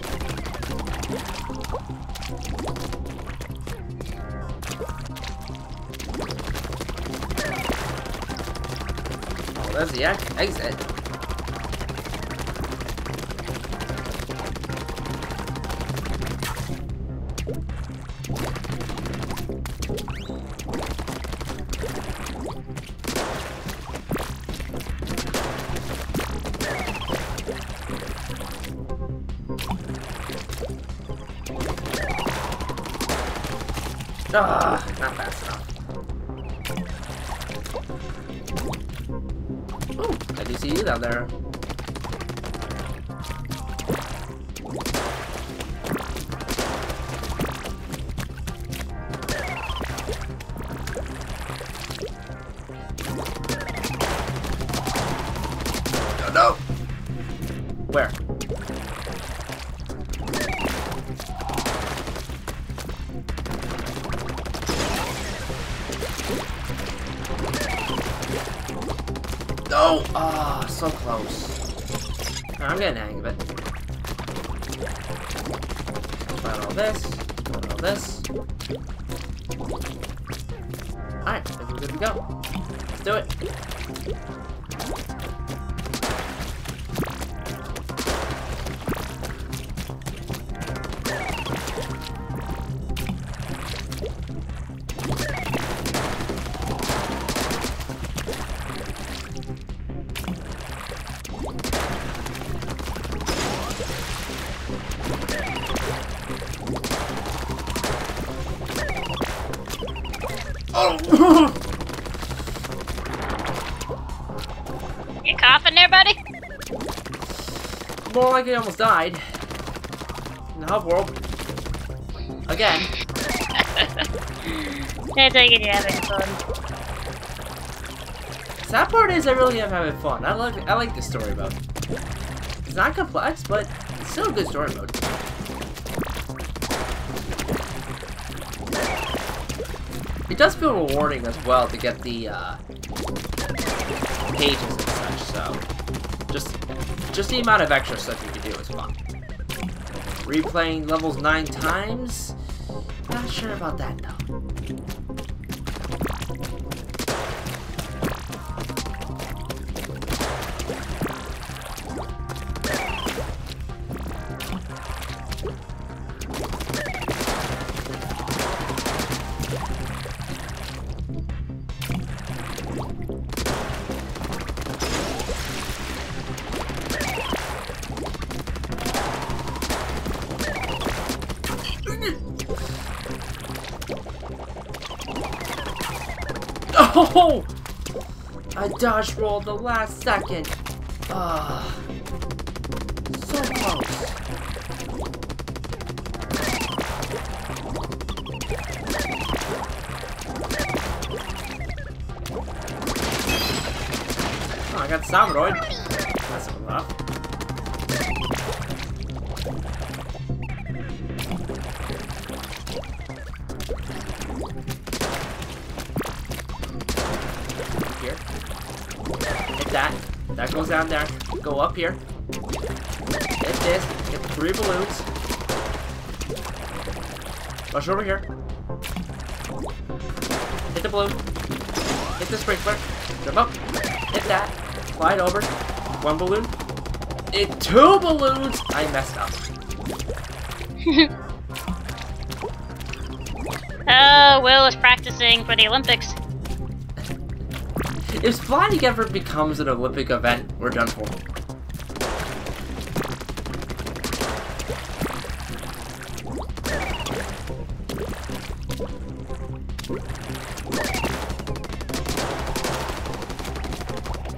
Oh, there's the exit. Ah, not fast enough. Oh, I do see you down there. Oh, no! Where? No! Ah, so close. I'm getting the hang of it. Find all this. Find all this. Alright, I think we're good to go. Let's do it. Oh! You coughing there, buddy? More like he almost died. In the hub world. Again. I take it you're having fun. Sad part is I really am having fun. I like this story mode. It's not complex, but it's still a good story mode. It does feel rewarding as well to get the pages and such, so just the amount of extra stuff you can do is fun. Replaying levels 9 times? Not sure about that though. Oh! I dodge rolled the last second. Ah, so close. Oh, I got Salvadoid. That's enough. Here. That goes down there. Go up here. Hit this. Get the 3 balloons. Rush over here. Hit the balloon. Hit the sprinkler. Jump up. Hit that. Slide over. 1 balloon. Hit 2 balloons. I messed up. Oh, Will is practicing for the Olympics. If flying ever becomes an Olympic event, we're done for.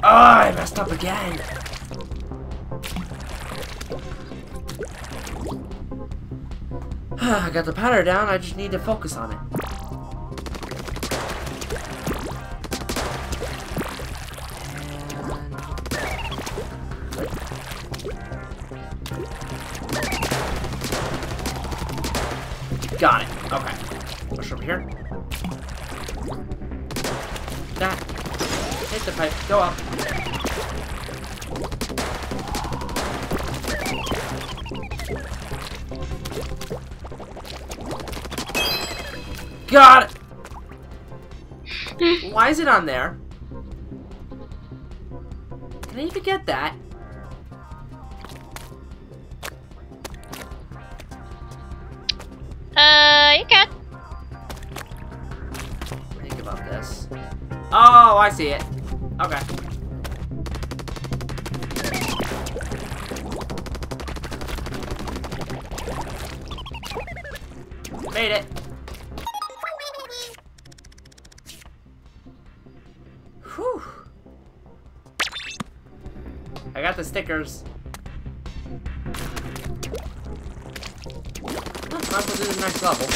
Oh, I messed up again. I got the powder down, I just need to focus on it. Got it. Okay. Push over here. That. Hit the pipe. Go up. Got it! Why is it on there? Can I even get that? You can. Think about this. Oh, I see it. Okay. Made it. Whew. I got the stickers. Might as well do the next level.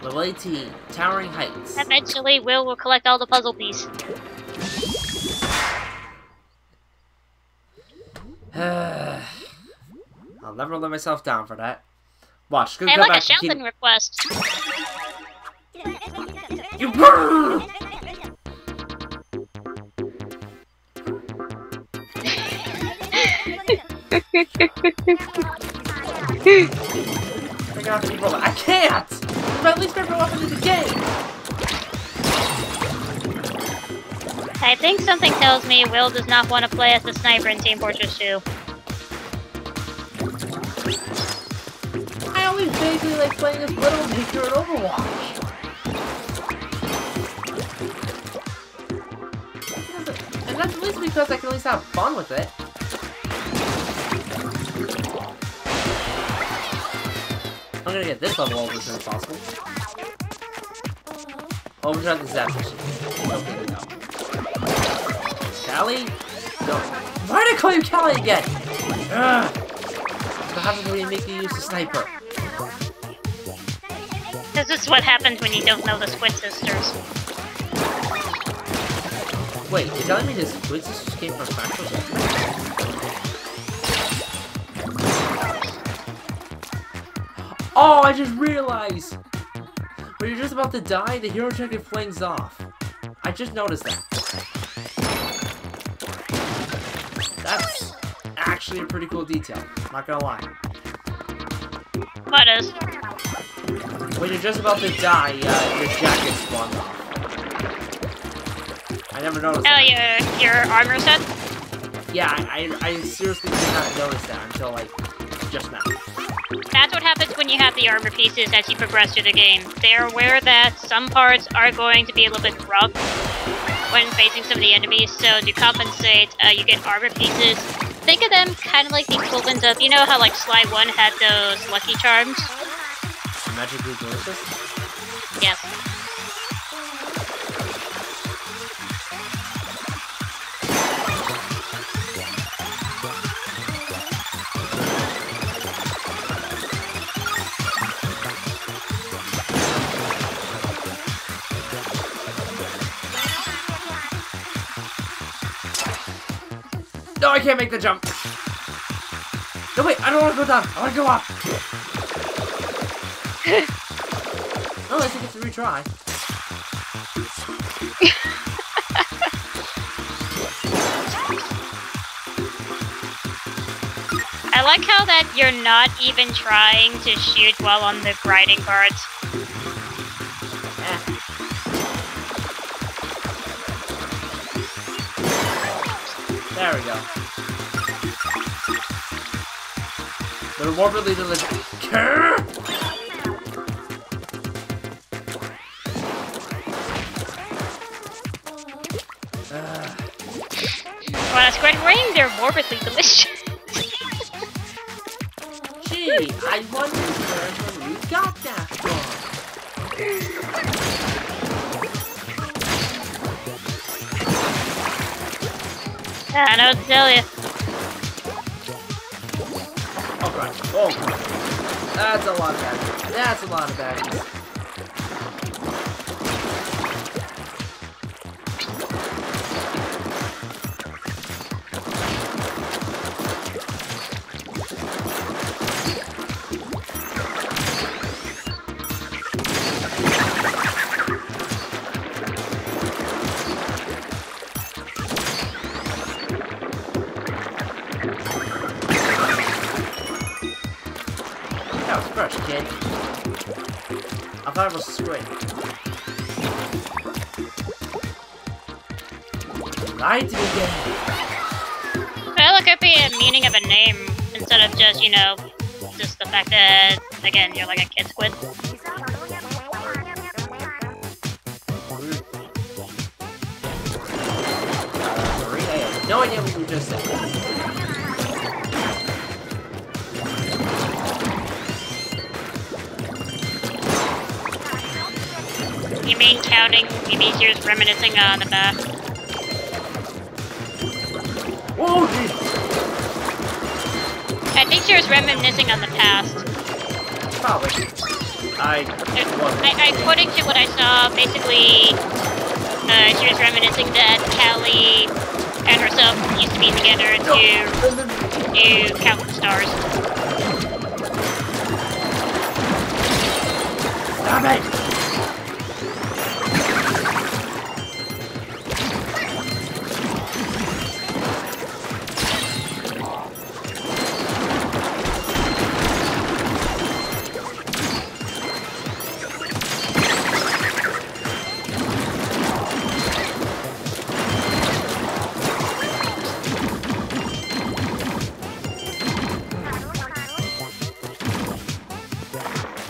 Level 18, Towering Heights. Eventually, Will collect all the puzzle pieces. I'll never let myself down for that. Watch, Hey, look, a shopping request. You burn! Take out the bullet. I can't! It's my least favorite weapon in the game! I think something tells me Will does not want to play as the sniper in Team Fortress 2. I always basically like playing as Little Maker in Overwatch. And that's at least because I can at least have fun with it. I'm gonna get this level over as soon as possible. Overdrive the zap machine. Okay, we go. Callie? No. Why did I call you Callie again? Ugh! What happens when you make you use the sniper? This is what happens when you don't know the Squid Sisters. Wait, you're telling me the Squid Sisters came from Smash Bros? Oh, I just realized! When you're just about to die, the hero jacket flings off. I just noticed that. That's actually a pretty cool detail. Not gonna lie. What is? When you're just about to die, your jacket flung off. I never noticed that. Oh, your armor set? Yeah, I seriously did not notice that until, like, just now. That's what happens when you have the armor pieces as you progress through the game. They're aware that some parts are going to be a little bit rough when facing some of the enemies, so to compensate, you get armor pieces. Think of them kind of like the equivalent of, you know how like Sly 1 had those Lucky Charms? Magically delicious? Yes. No, I can't make the jump. No, wait, I don't want to go down. I want to go up. Oh, I think it's a retry. I like how that you're not even trying to shoot while on the grinding cards. There we go. They're morbidly delicious. Well, that's great ring. They're morbidly delicious. Gee, I wonder where you got that from. I know what to tell you. Oh god. Oh god. That's a lot of baddies. That's a lot of baddies. That was fresh, kid. I thought it was squid. Lied to me again. Well, it could be a meaning of a name instead of just, you know, just the fact that, again, you're like a kid squid. I had no idea what you just said. You mean counting? You mean you're just reminiscing on the back? Whoa, geez. I think she was reminiscing on the past. Probably. According to what I saw, basically, she was reminiscing that Callie and herself used to be together to count the stars. Stop it!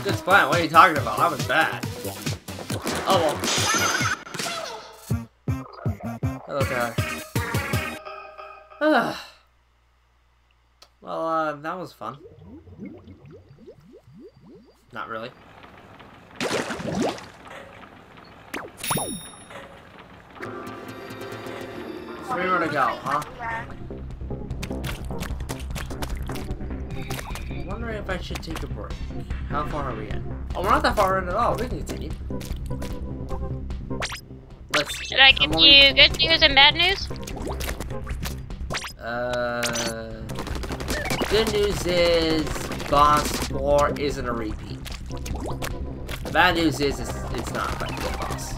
Good splat, what are you talking about? That was bad. Oh well. Hello, Tyler. Well, that was fun. Not really. 3 more to go, huh? I'm wondering if I should take a break. How far are we in? Oh, we're not that far in at all. We can continue. Should I give you good news and bad news? Good news is boss 4 isn't a repeat. The bad news is it's not a fight boss.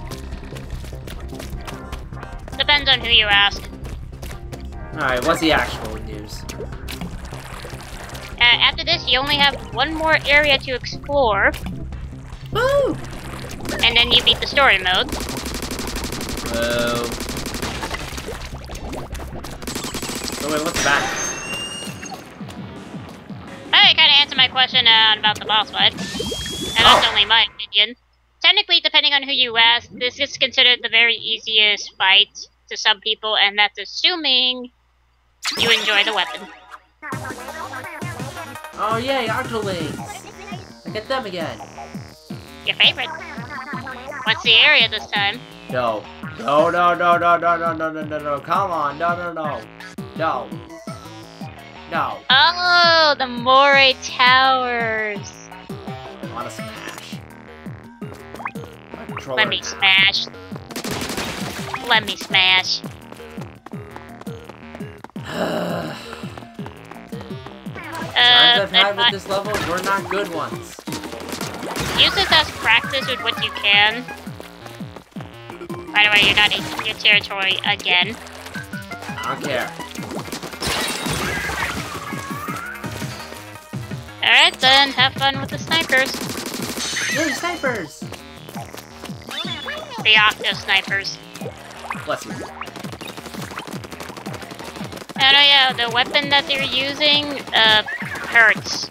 Depends on who you ask. Alright, what's the actual news? After this, you only have one more area to explore. Woo! And then you beat the story mode. Whoa. So wait, what's that? That kind of answered my question about the boss fight. And that's only my opinion. Technically, depending on who you ask, this is considered the very easiest fight to some people, and that's assuming you enjoy the weapon. Oh yay, Octolings! Look at them again. Your favorite. What's the area this time? No. No. Come on. No. Oh, the Moray Towers. I wanna smash. Let me smash. Let me smash. Times I've had with this level were not good ones. Use this as practice with what you can. By the way, you're not in your territory again. I don't care. Alright then, have fun with the snipers. Yay, snipers! The octo snipers. Bless you. Oh no, yeah, the weapon that they're using, hurts.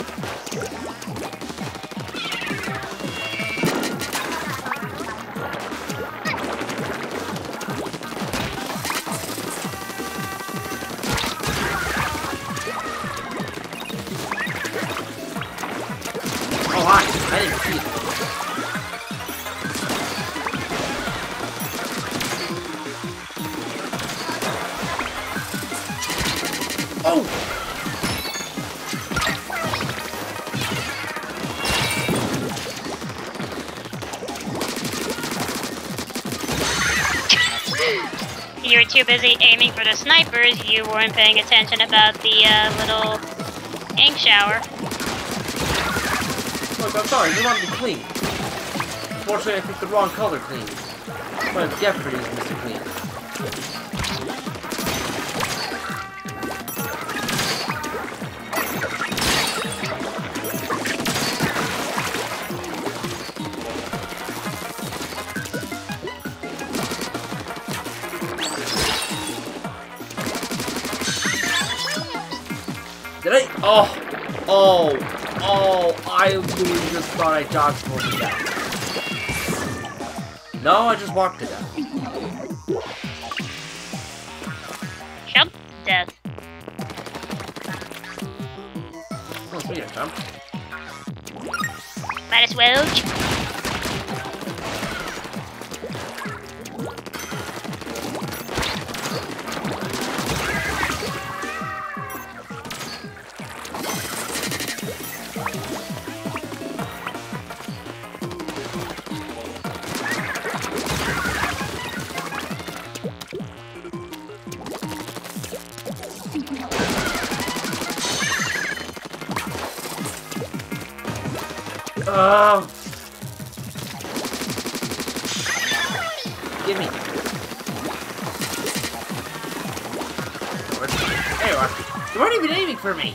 Oh, hi! I didn't see it. Oh! You were too busy aiming for the snipers, you weren't paying attention about the, little ink shower. Look, I'm sorry, you want to be clean. Unfortunately, I picked the wrong color clean. That's what I get for using Mr. Clean. Did I? Oh, I literally just thought I dodged most of that. No, I just walked to death. Jump to death. Oh, speaking of jump. Might as well. Give me. There you are. You weren't even aiming for me.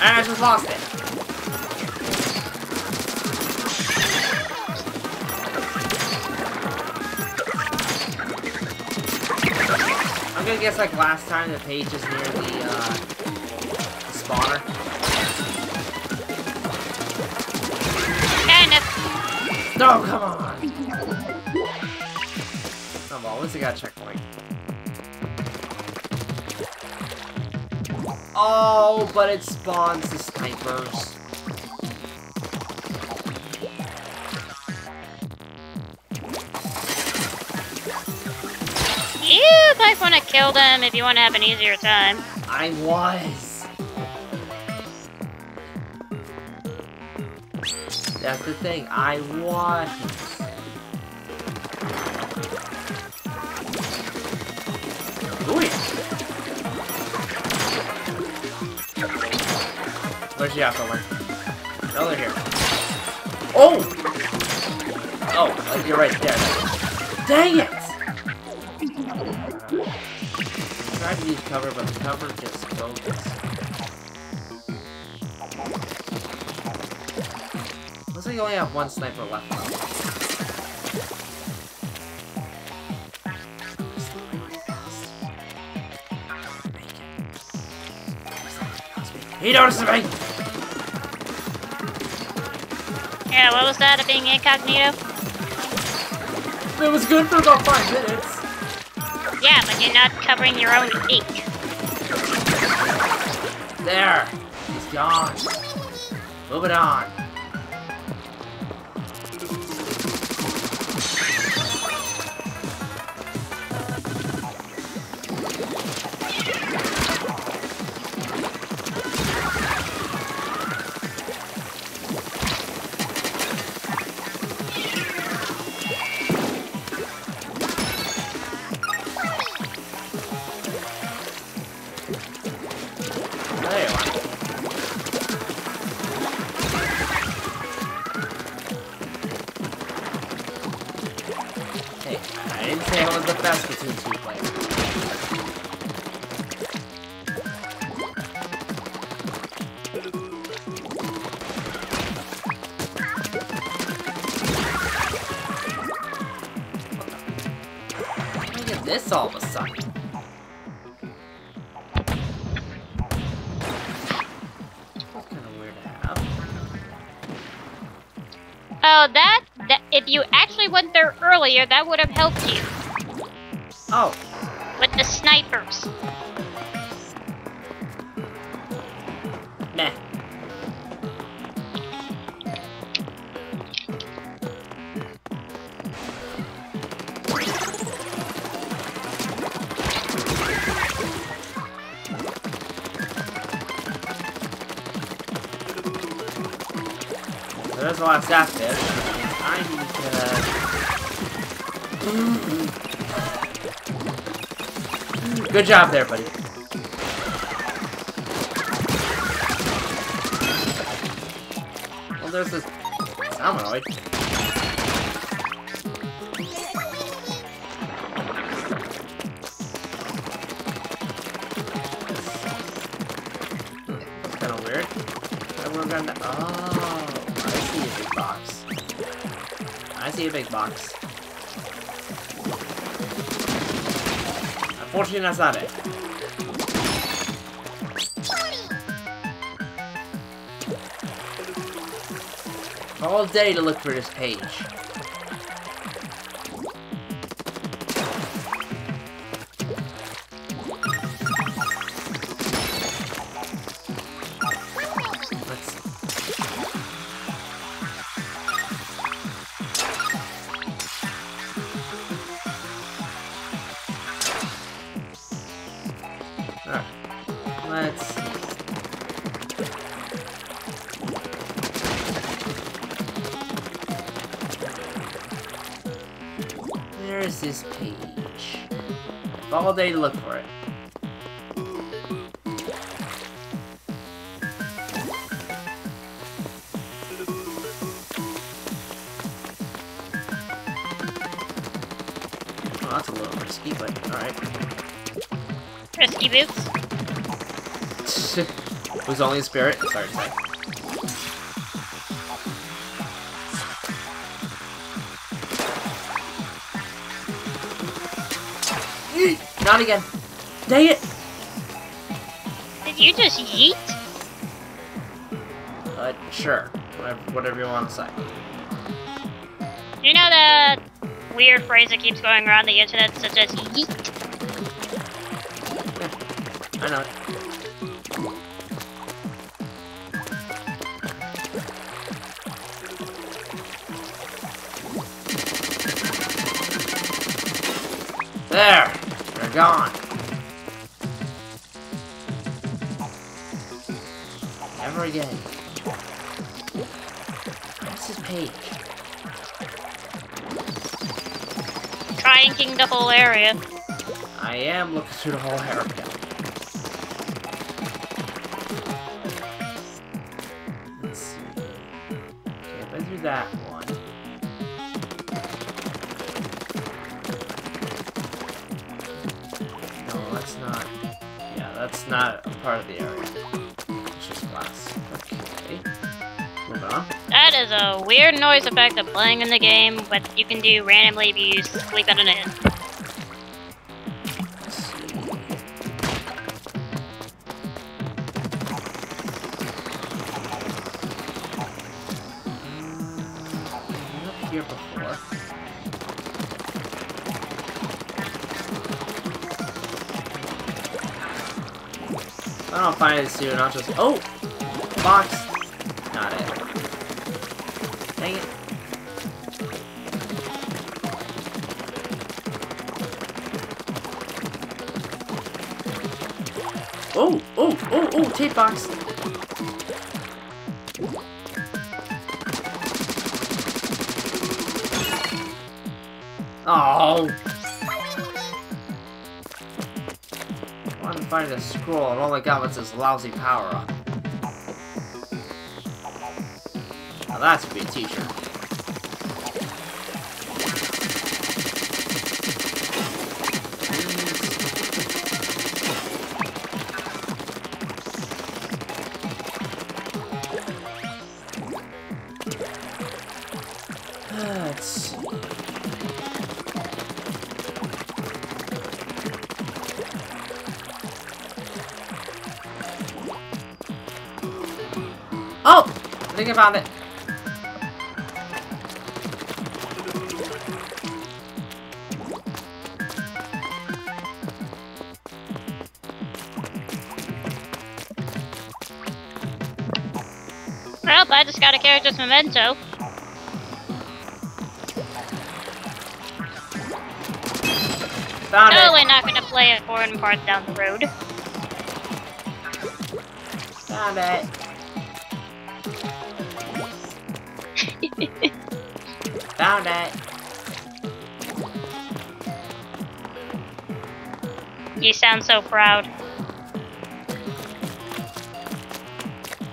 And I just lost it. I'm gonna guess like last time the page is near the spawner. Kind of. No, come on! Come on, what's it got a checkpoint? Oh, but it spawns the snipers. You might want to kill them if you want to have an easier time. I was. That's the thing, I was. Ooh. Where's the other one? No, they're here. Oh! Oh, you're right there. Dang it! Tried to use cover, but the cover just focused. Looks like you only have one sniper left. He noticed me! Yeah, what was that, being incognito? It was good for about 5 minutes. Yeah, but you're not covering your own ink. There! He's gone. Moving on. this all of a sudden? That's kind of weird to have. Oh, that if you actually went there earlier, that would have helped you. Oh. With the snipers. Meh. There's a lot of staff there. I need to... Good job there, buddy. Well, there's this Salmonoid. That's kind of weird. Everyone got that. Oh. I see a big box. I see a big box. Unfortunately, that's not it. All day to look for this page. Where's this page? All day to look for it. Oh, that's a little risky, but alright. Risky boots? It was only a spirit, sorry to say. Not again. Dang it! Did you just yeet? Sure. Whatever you want to say. You know that weird phrase that keeps going around the internet such as yeet? I know it. There! They're gone. Never again. What's this page? Try and king the whole area. I am looking through the whole area. Let's see. Okay, if I do that one. No, that's not. Yeah, that's not a part of the area. It's just glass. Okay. Moving on. That is a weird noise effect of playing in the game, but you can do randomly if you sleep at an inn. Let's see. Been up here before. If I don't find it soon, I'll just... Oh! Box! Not it. Dang it. Oh! Oh! Oh! Oh! Tape box! Oh! I wanted to find a scroll, and all I got was this lousy power-up. Now that should be a t-shirt. Let's see. think I found it. Well, I just got a character's memento. Found it. Totally not gonna play a foreign part down the road. Found it. Found it. You sound so proud.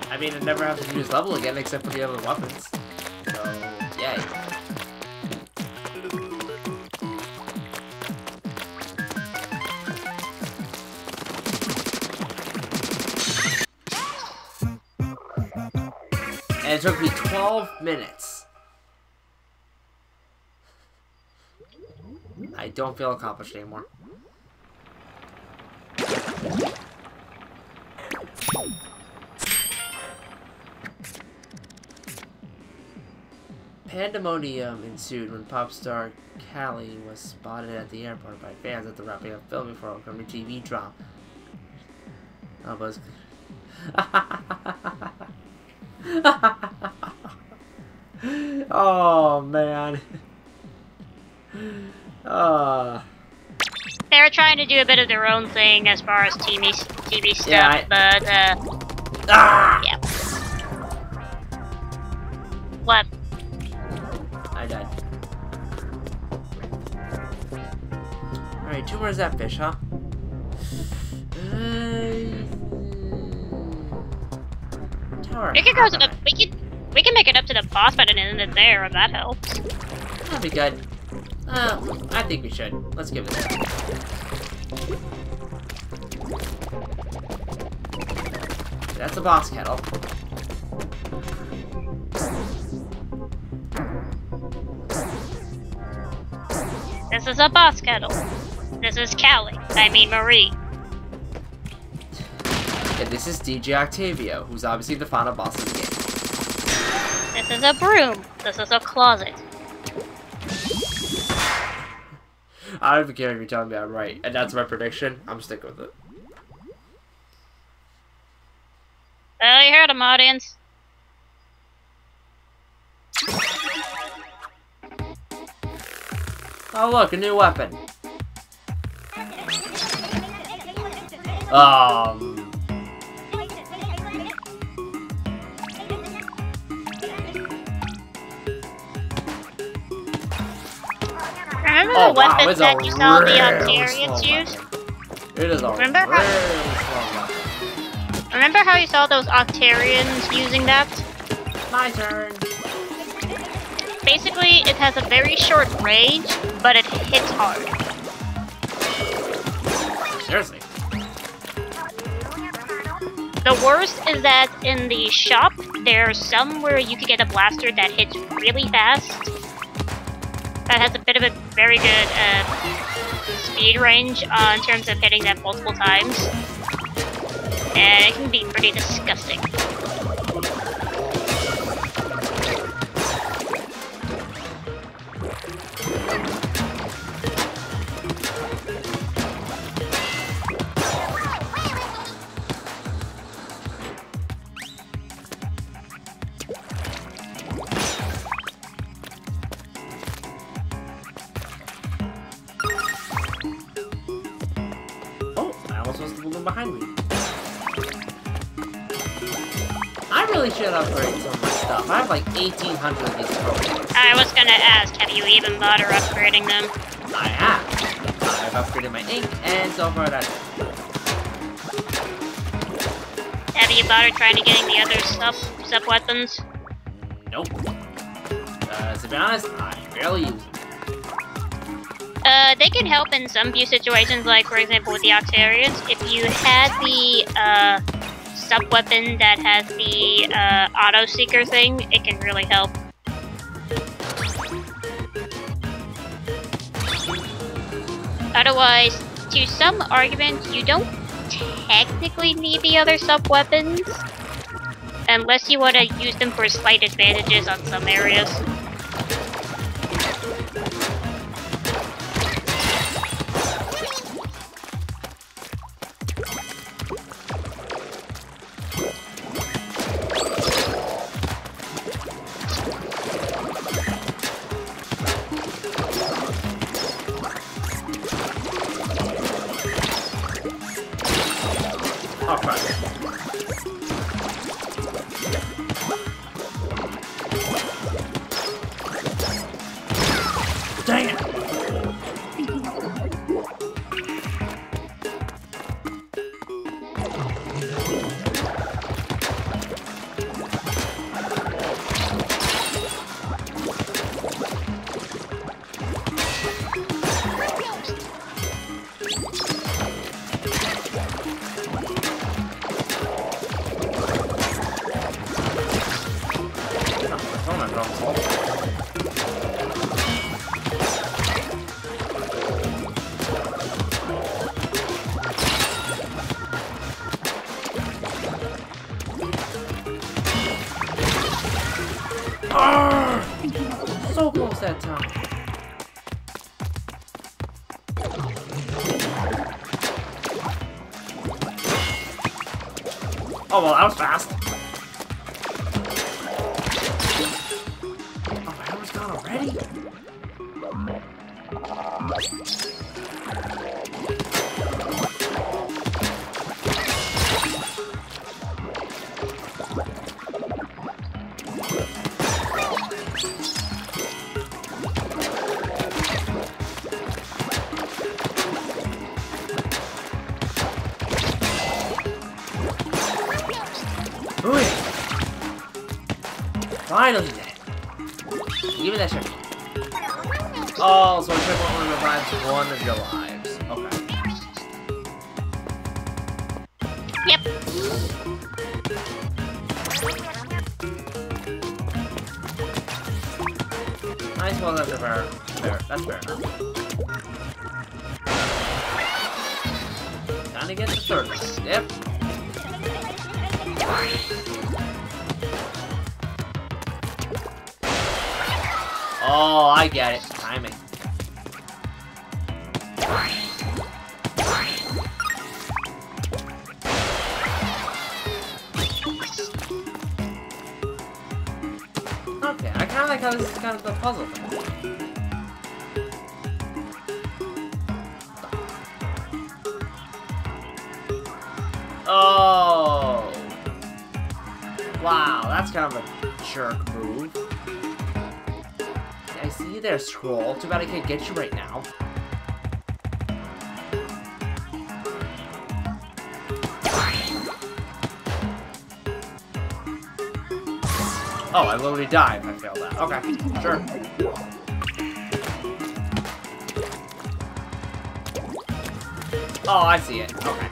I mean, I never have to use level again except for the other weapons. So, yay. And it took me 12 minutes. I don't feel accomplished anymore. Pandemonium ensued when pop star Callie was spotted at the airport by fans at the wrapping up filming for a comedy TV drama. Oh man. They're trying to do a bit of their own thing as far as TV stuff, Yeah, but yeah. What? I died. Alright, 2 more is that fish, huh? Tower. We can go to the we can make it up to the boss fight and end it there if that helps. That'd be good. I think we should. Let's give it a shot. That's a boss kettle. This is a boss kettle. This is Callie. I mean Marie. And this is DJ Octavio, who's obviously the final boss of the game. This is a broom. This is a closet. I don't even care if you're telling me I'm right, and that's my prediction. I'm sticking with it. Well, you heard him, audience. Oh look, a new weapon. Remember Oh, the weapons wow, it's that a you saw the really Octarians slow use? It is a Remember how- really slow weapon. Remember how you saw those Octarians using that? My turn. Basically, it has a very short range, but it hits hard. Seriously. The worst is that in the shop, there's some where you could get a blaster that hits really fast. That has a bit of a very good speed range in terms of hitting them multiple times. And it can be pretty disgusting. Behind me. I really should upgrade some of my stuff. I have like 1,800 of these programs. I was gonna ask, have you even bothered upgrading them? I have. I've upgraded my ink, and so far that's it. Have you bothered trying to getting the other sub weapons? Nope. To be honest, I barely use them. They can help in some few situations, like for example with the Octarians. If you had the sub-weapon that has the auto-seeker thing, it can really help. Otherwise, to some argument, you don't technically need the other sub-weapons. Unless you want to use them for slight advantages on some areas. Dang it! So close that time. Oh well, that was fast. Oh, my hammer's gone already? Finally dead. Give me that shit. Oh, so a checkpoint only revives one of your lives. Okay. Yep. Nice, well, that's fair. That's fair enough. Time to get the third one. Yep. Oh, I get it. Timing. Okay, I kind of like how this is kind of the puzzle thing. Oh! Wow, that's kind of a jerk move. I see you there, Scroll. Too bad I can't get you right now. Oh, I literally died if I failed that. Okay, sure. Oh, I see it. Okay.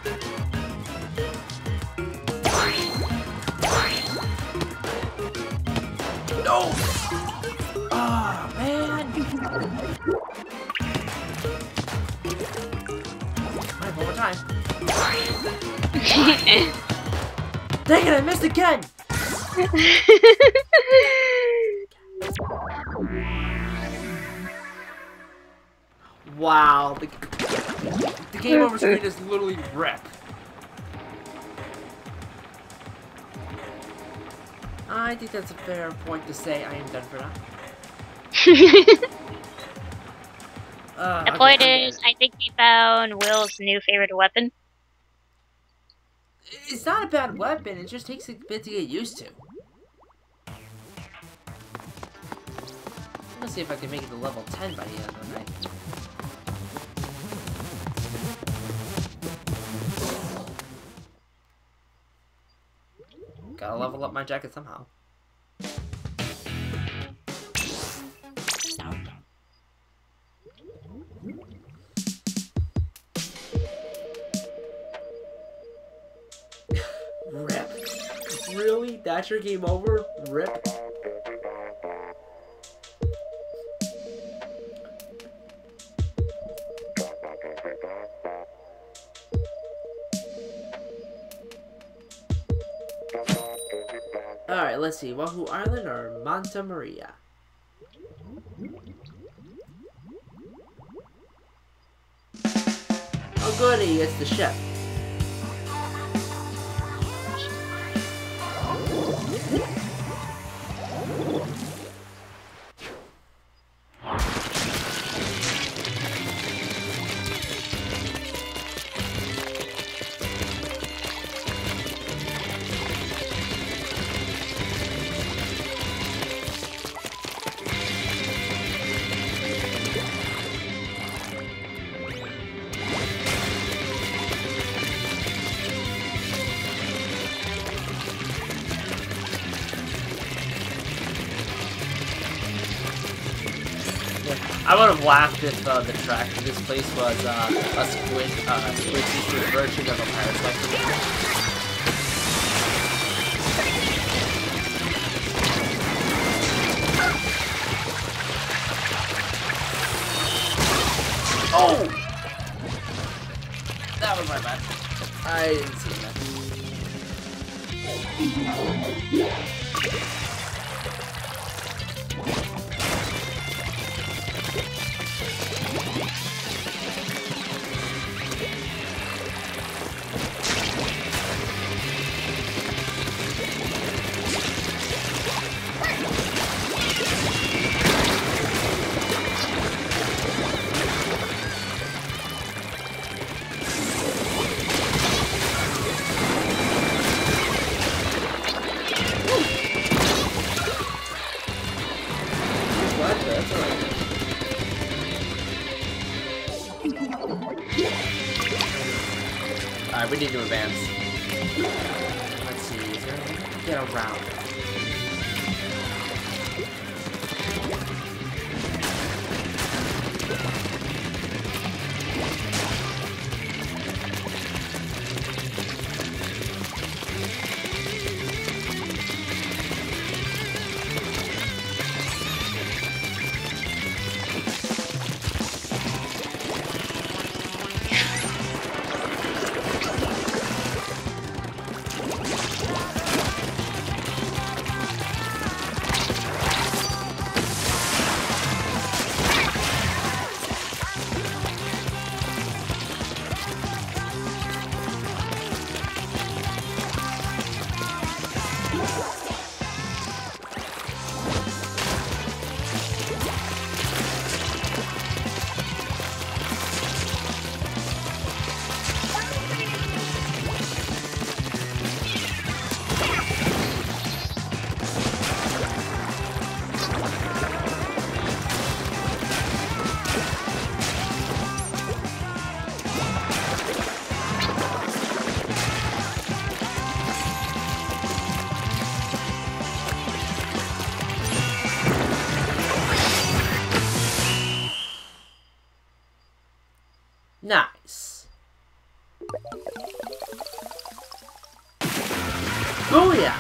No! Oh, man! Alright, one more time. Dang it, I missed again! Wow, the game over screen is literally rip. I think that's a fair point to say I am done for now. The point is, I think we found Will's new favorite weapon. It's not a bad weapon, it just takes a bit to get used to. Let's see if I can make it to level 10 by the end of the night. Gotta level up my jacket somehow. Rip. Really? That's your game over? Rip. Alright, let's see. Wahoo Island or Manta Maria? Oh goody, it's the ship. I would have laughed if the track for this place was a Squid Sister version of a Pirate's Life. Oh! That was my bad. I didn't see that. Alright, we need to advance. Let's see, is there a way to get around? Nice. Oh yeah.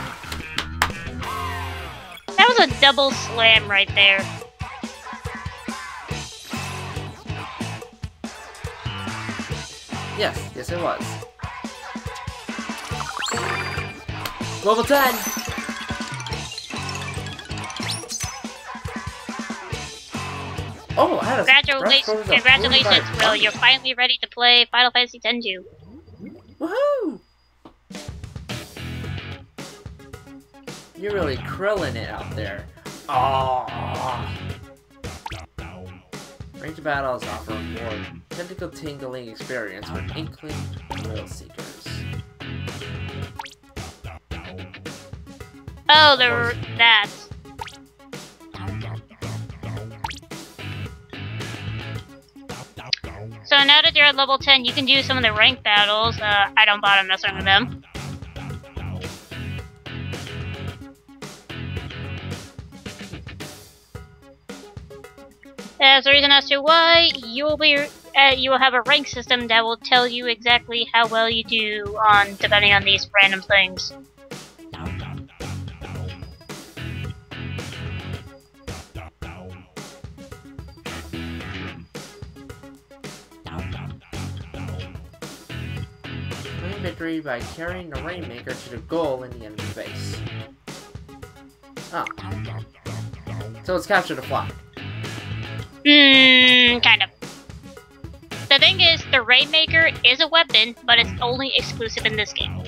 That was a double slam right there. Yes, yes it was. Level 10! Oh, I had a Congratulations, Will. You're finally ready to play Final Fantasy X-2. Woohoo! You're really krilling it out there. Oh. Range battles offer a more tentacle tingling experience for inkling thrill seekers. Oh, there were that. So now that you're at level 10, you can do some of the ranked battles. I don't bother messing with them. That's the reason as to why you will have a rank system that will tell you exactly how well you do on depending on these random things. Win victory by carrying the Rainmaker to the goal in the enemy base. Oh. So it's capture the flag. Kind of. The thing is, the Rainmaker is a weapon, but it's only exclusive in this game.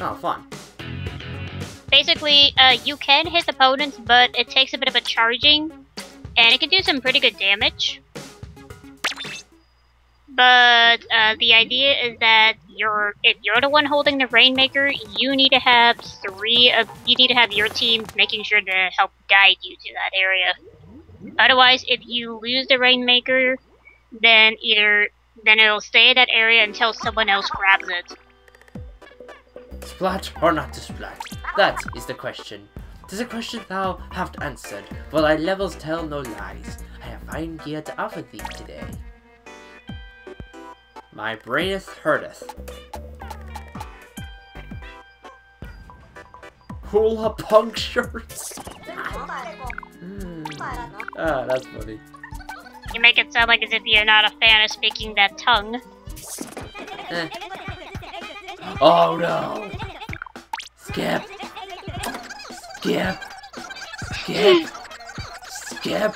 Oh, fun. Basically, you can hit opponents, but it takes a bit of a charging, and it can do some pretty good damage. But the idea is that if you're the one holding the Rainmaker, you need to have your team making sure to help guide you to that area. Otherwise, if you lose the Rainmaker, then it'll stay in that area until someone else grabs it. Splat or not to splat? That is the question. 'Tis a question thou hast answered, for thy levels tell no lies. I have fine gear to offer thee today. My braineth hurteth. Hula punctures. Ah, that's funny. You make it sound like as if you're not a fan of speaking that tongue. Eh. Oh no! Skip! Skip! Skip! Skip!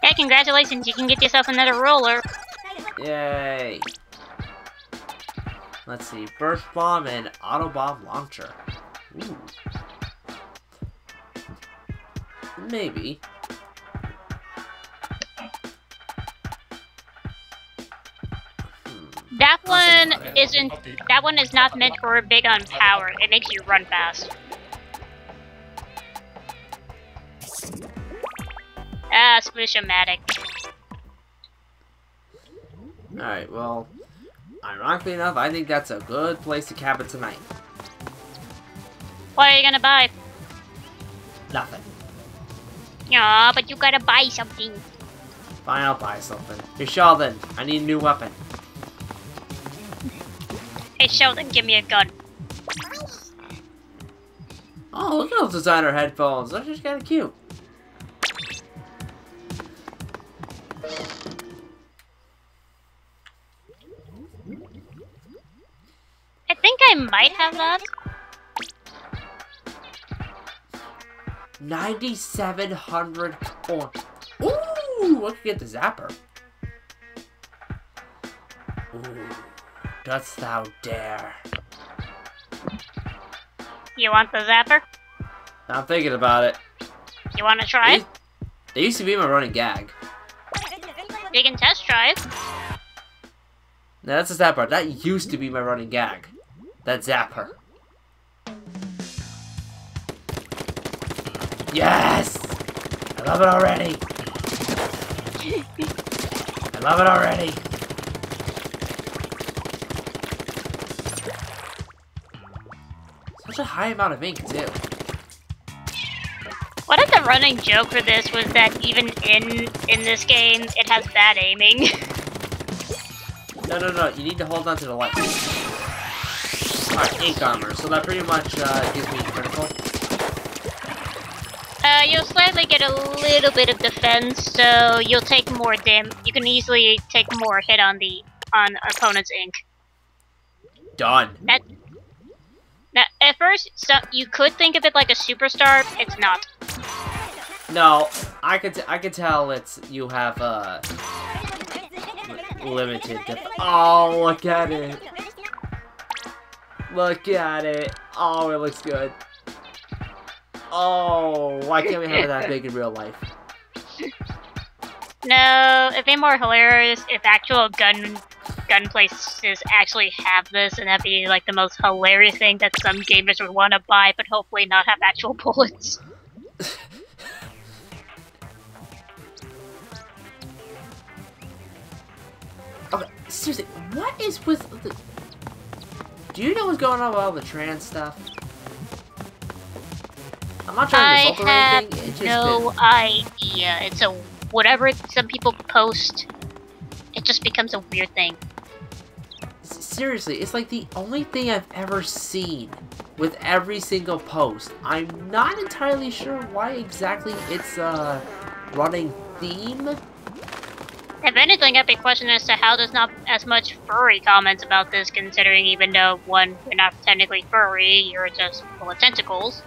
Hey, congratulations, you can get yourself another roller. Yay! Let's see, Burst Bomb and Auto Bomb Launcher. Ooh. Maybe. That one is not meant for big on power. It makes you run fast. Ah, Squishomatic. Alright, well, ironically enough, I think that's a good place to cap it tonight. What are you gonna buy? Nothing. Aw, but you gotta buy something. Fine, I'll buy something. Hey, Sheldon, I need a new weapon. Hey Sheldon, give me a gun. Oh, look at those designer headphones. Those are just kind of cute. I think I might have that. 9,700 points. Ooh, I could get the zapper. Ooh, dost thou dare? You want the zapper? I'm thinking about it. You wanna try it? They used to be my running gag. You can test drive. No, that's a zapper. That used to be my running gag. That zapper. Yes! I love it already. I love it already. Such a high amount of ink, too. What if the running joke for this was that even in this game, it has bad aiming? No. You need to hold on to the light. Alright, ink armor. So that pretty much gives me critical. You'll slightly get a little bit of defense, so you'll take more you can easily take more hit on opponent's ink. Done. Now, at first, you could think of it like a superstar. It's not. No, I could tell you have limited oh, look at it. Look at it. Oh, it looks good. Oh, why can't we have it that big in real life? No, it'd be more hilarious if actual gun places actually have this, and that'd be like the most hilarious thing that some gamers would want to buy, but hopefully not have actual bullets. Okay, seriously, what is with the... Do you know what's going on with all the trans stuff? I'm not trying to insult or anything. It's just no idea. It's whatever some people post, it just becomes a weird thing. Seriously, it's like the only thing I've ever seen with every single post. I'm not entirely sure why exactly it's a running theme, If anything, I'd be questioning as to how there's not as much furry comments about this, considering even though, one, you're not technically furry, you're just full of tentacles.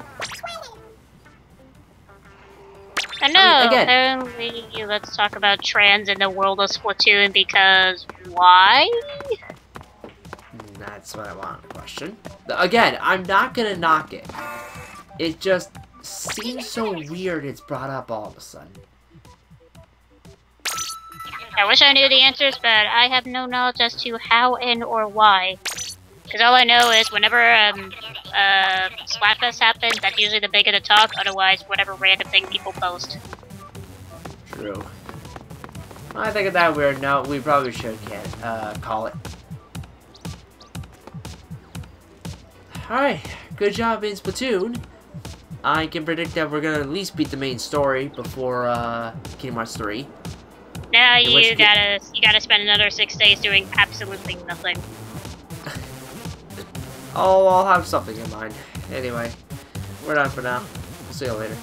I know, I mean, again, apparently, let's talk about trans in the world of Splatoon, because why? That's what I wanted to question. Again, I'm not gonna knock it. It just seems so weird it's brought up all of a sudden. I wish I knew the answers, but I have no knowledge as to how and or why. Because all I know is whenever Splatfest happens, that's usually the bigger the talk, otherwise whatever random thing people post. True. I think of that weird note, we probably should call it. Alright, good job in Splatoon. I can predict that we're gonna at least beat the main story before Kingdom Hearts 3. Now you gotta spend another 6 days doing absolutely nothing. Oh, I'll have something in mind. Anyway, we're done for now. See you later.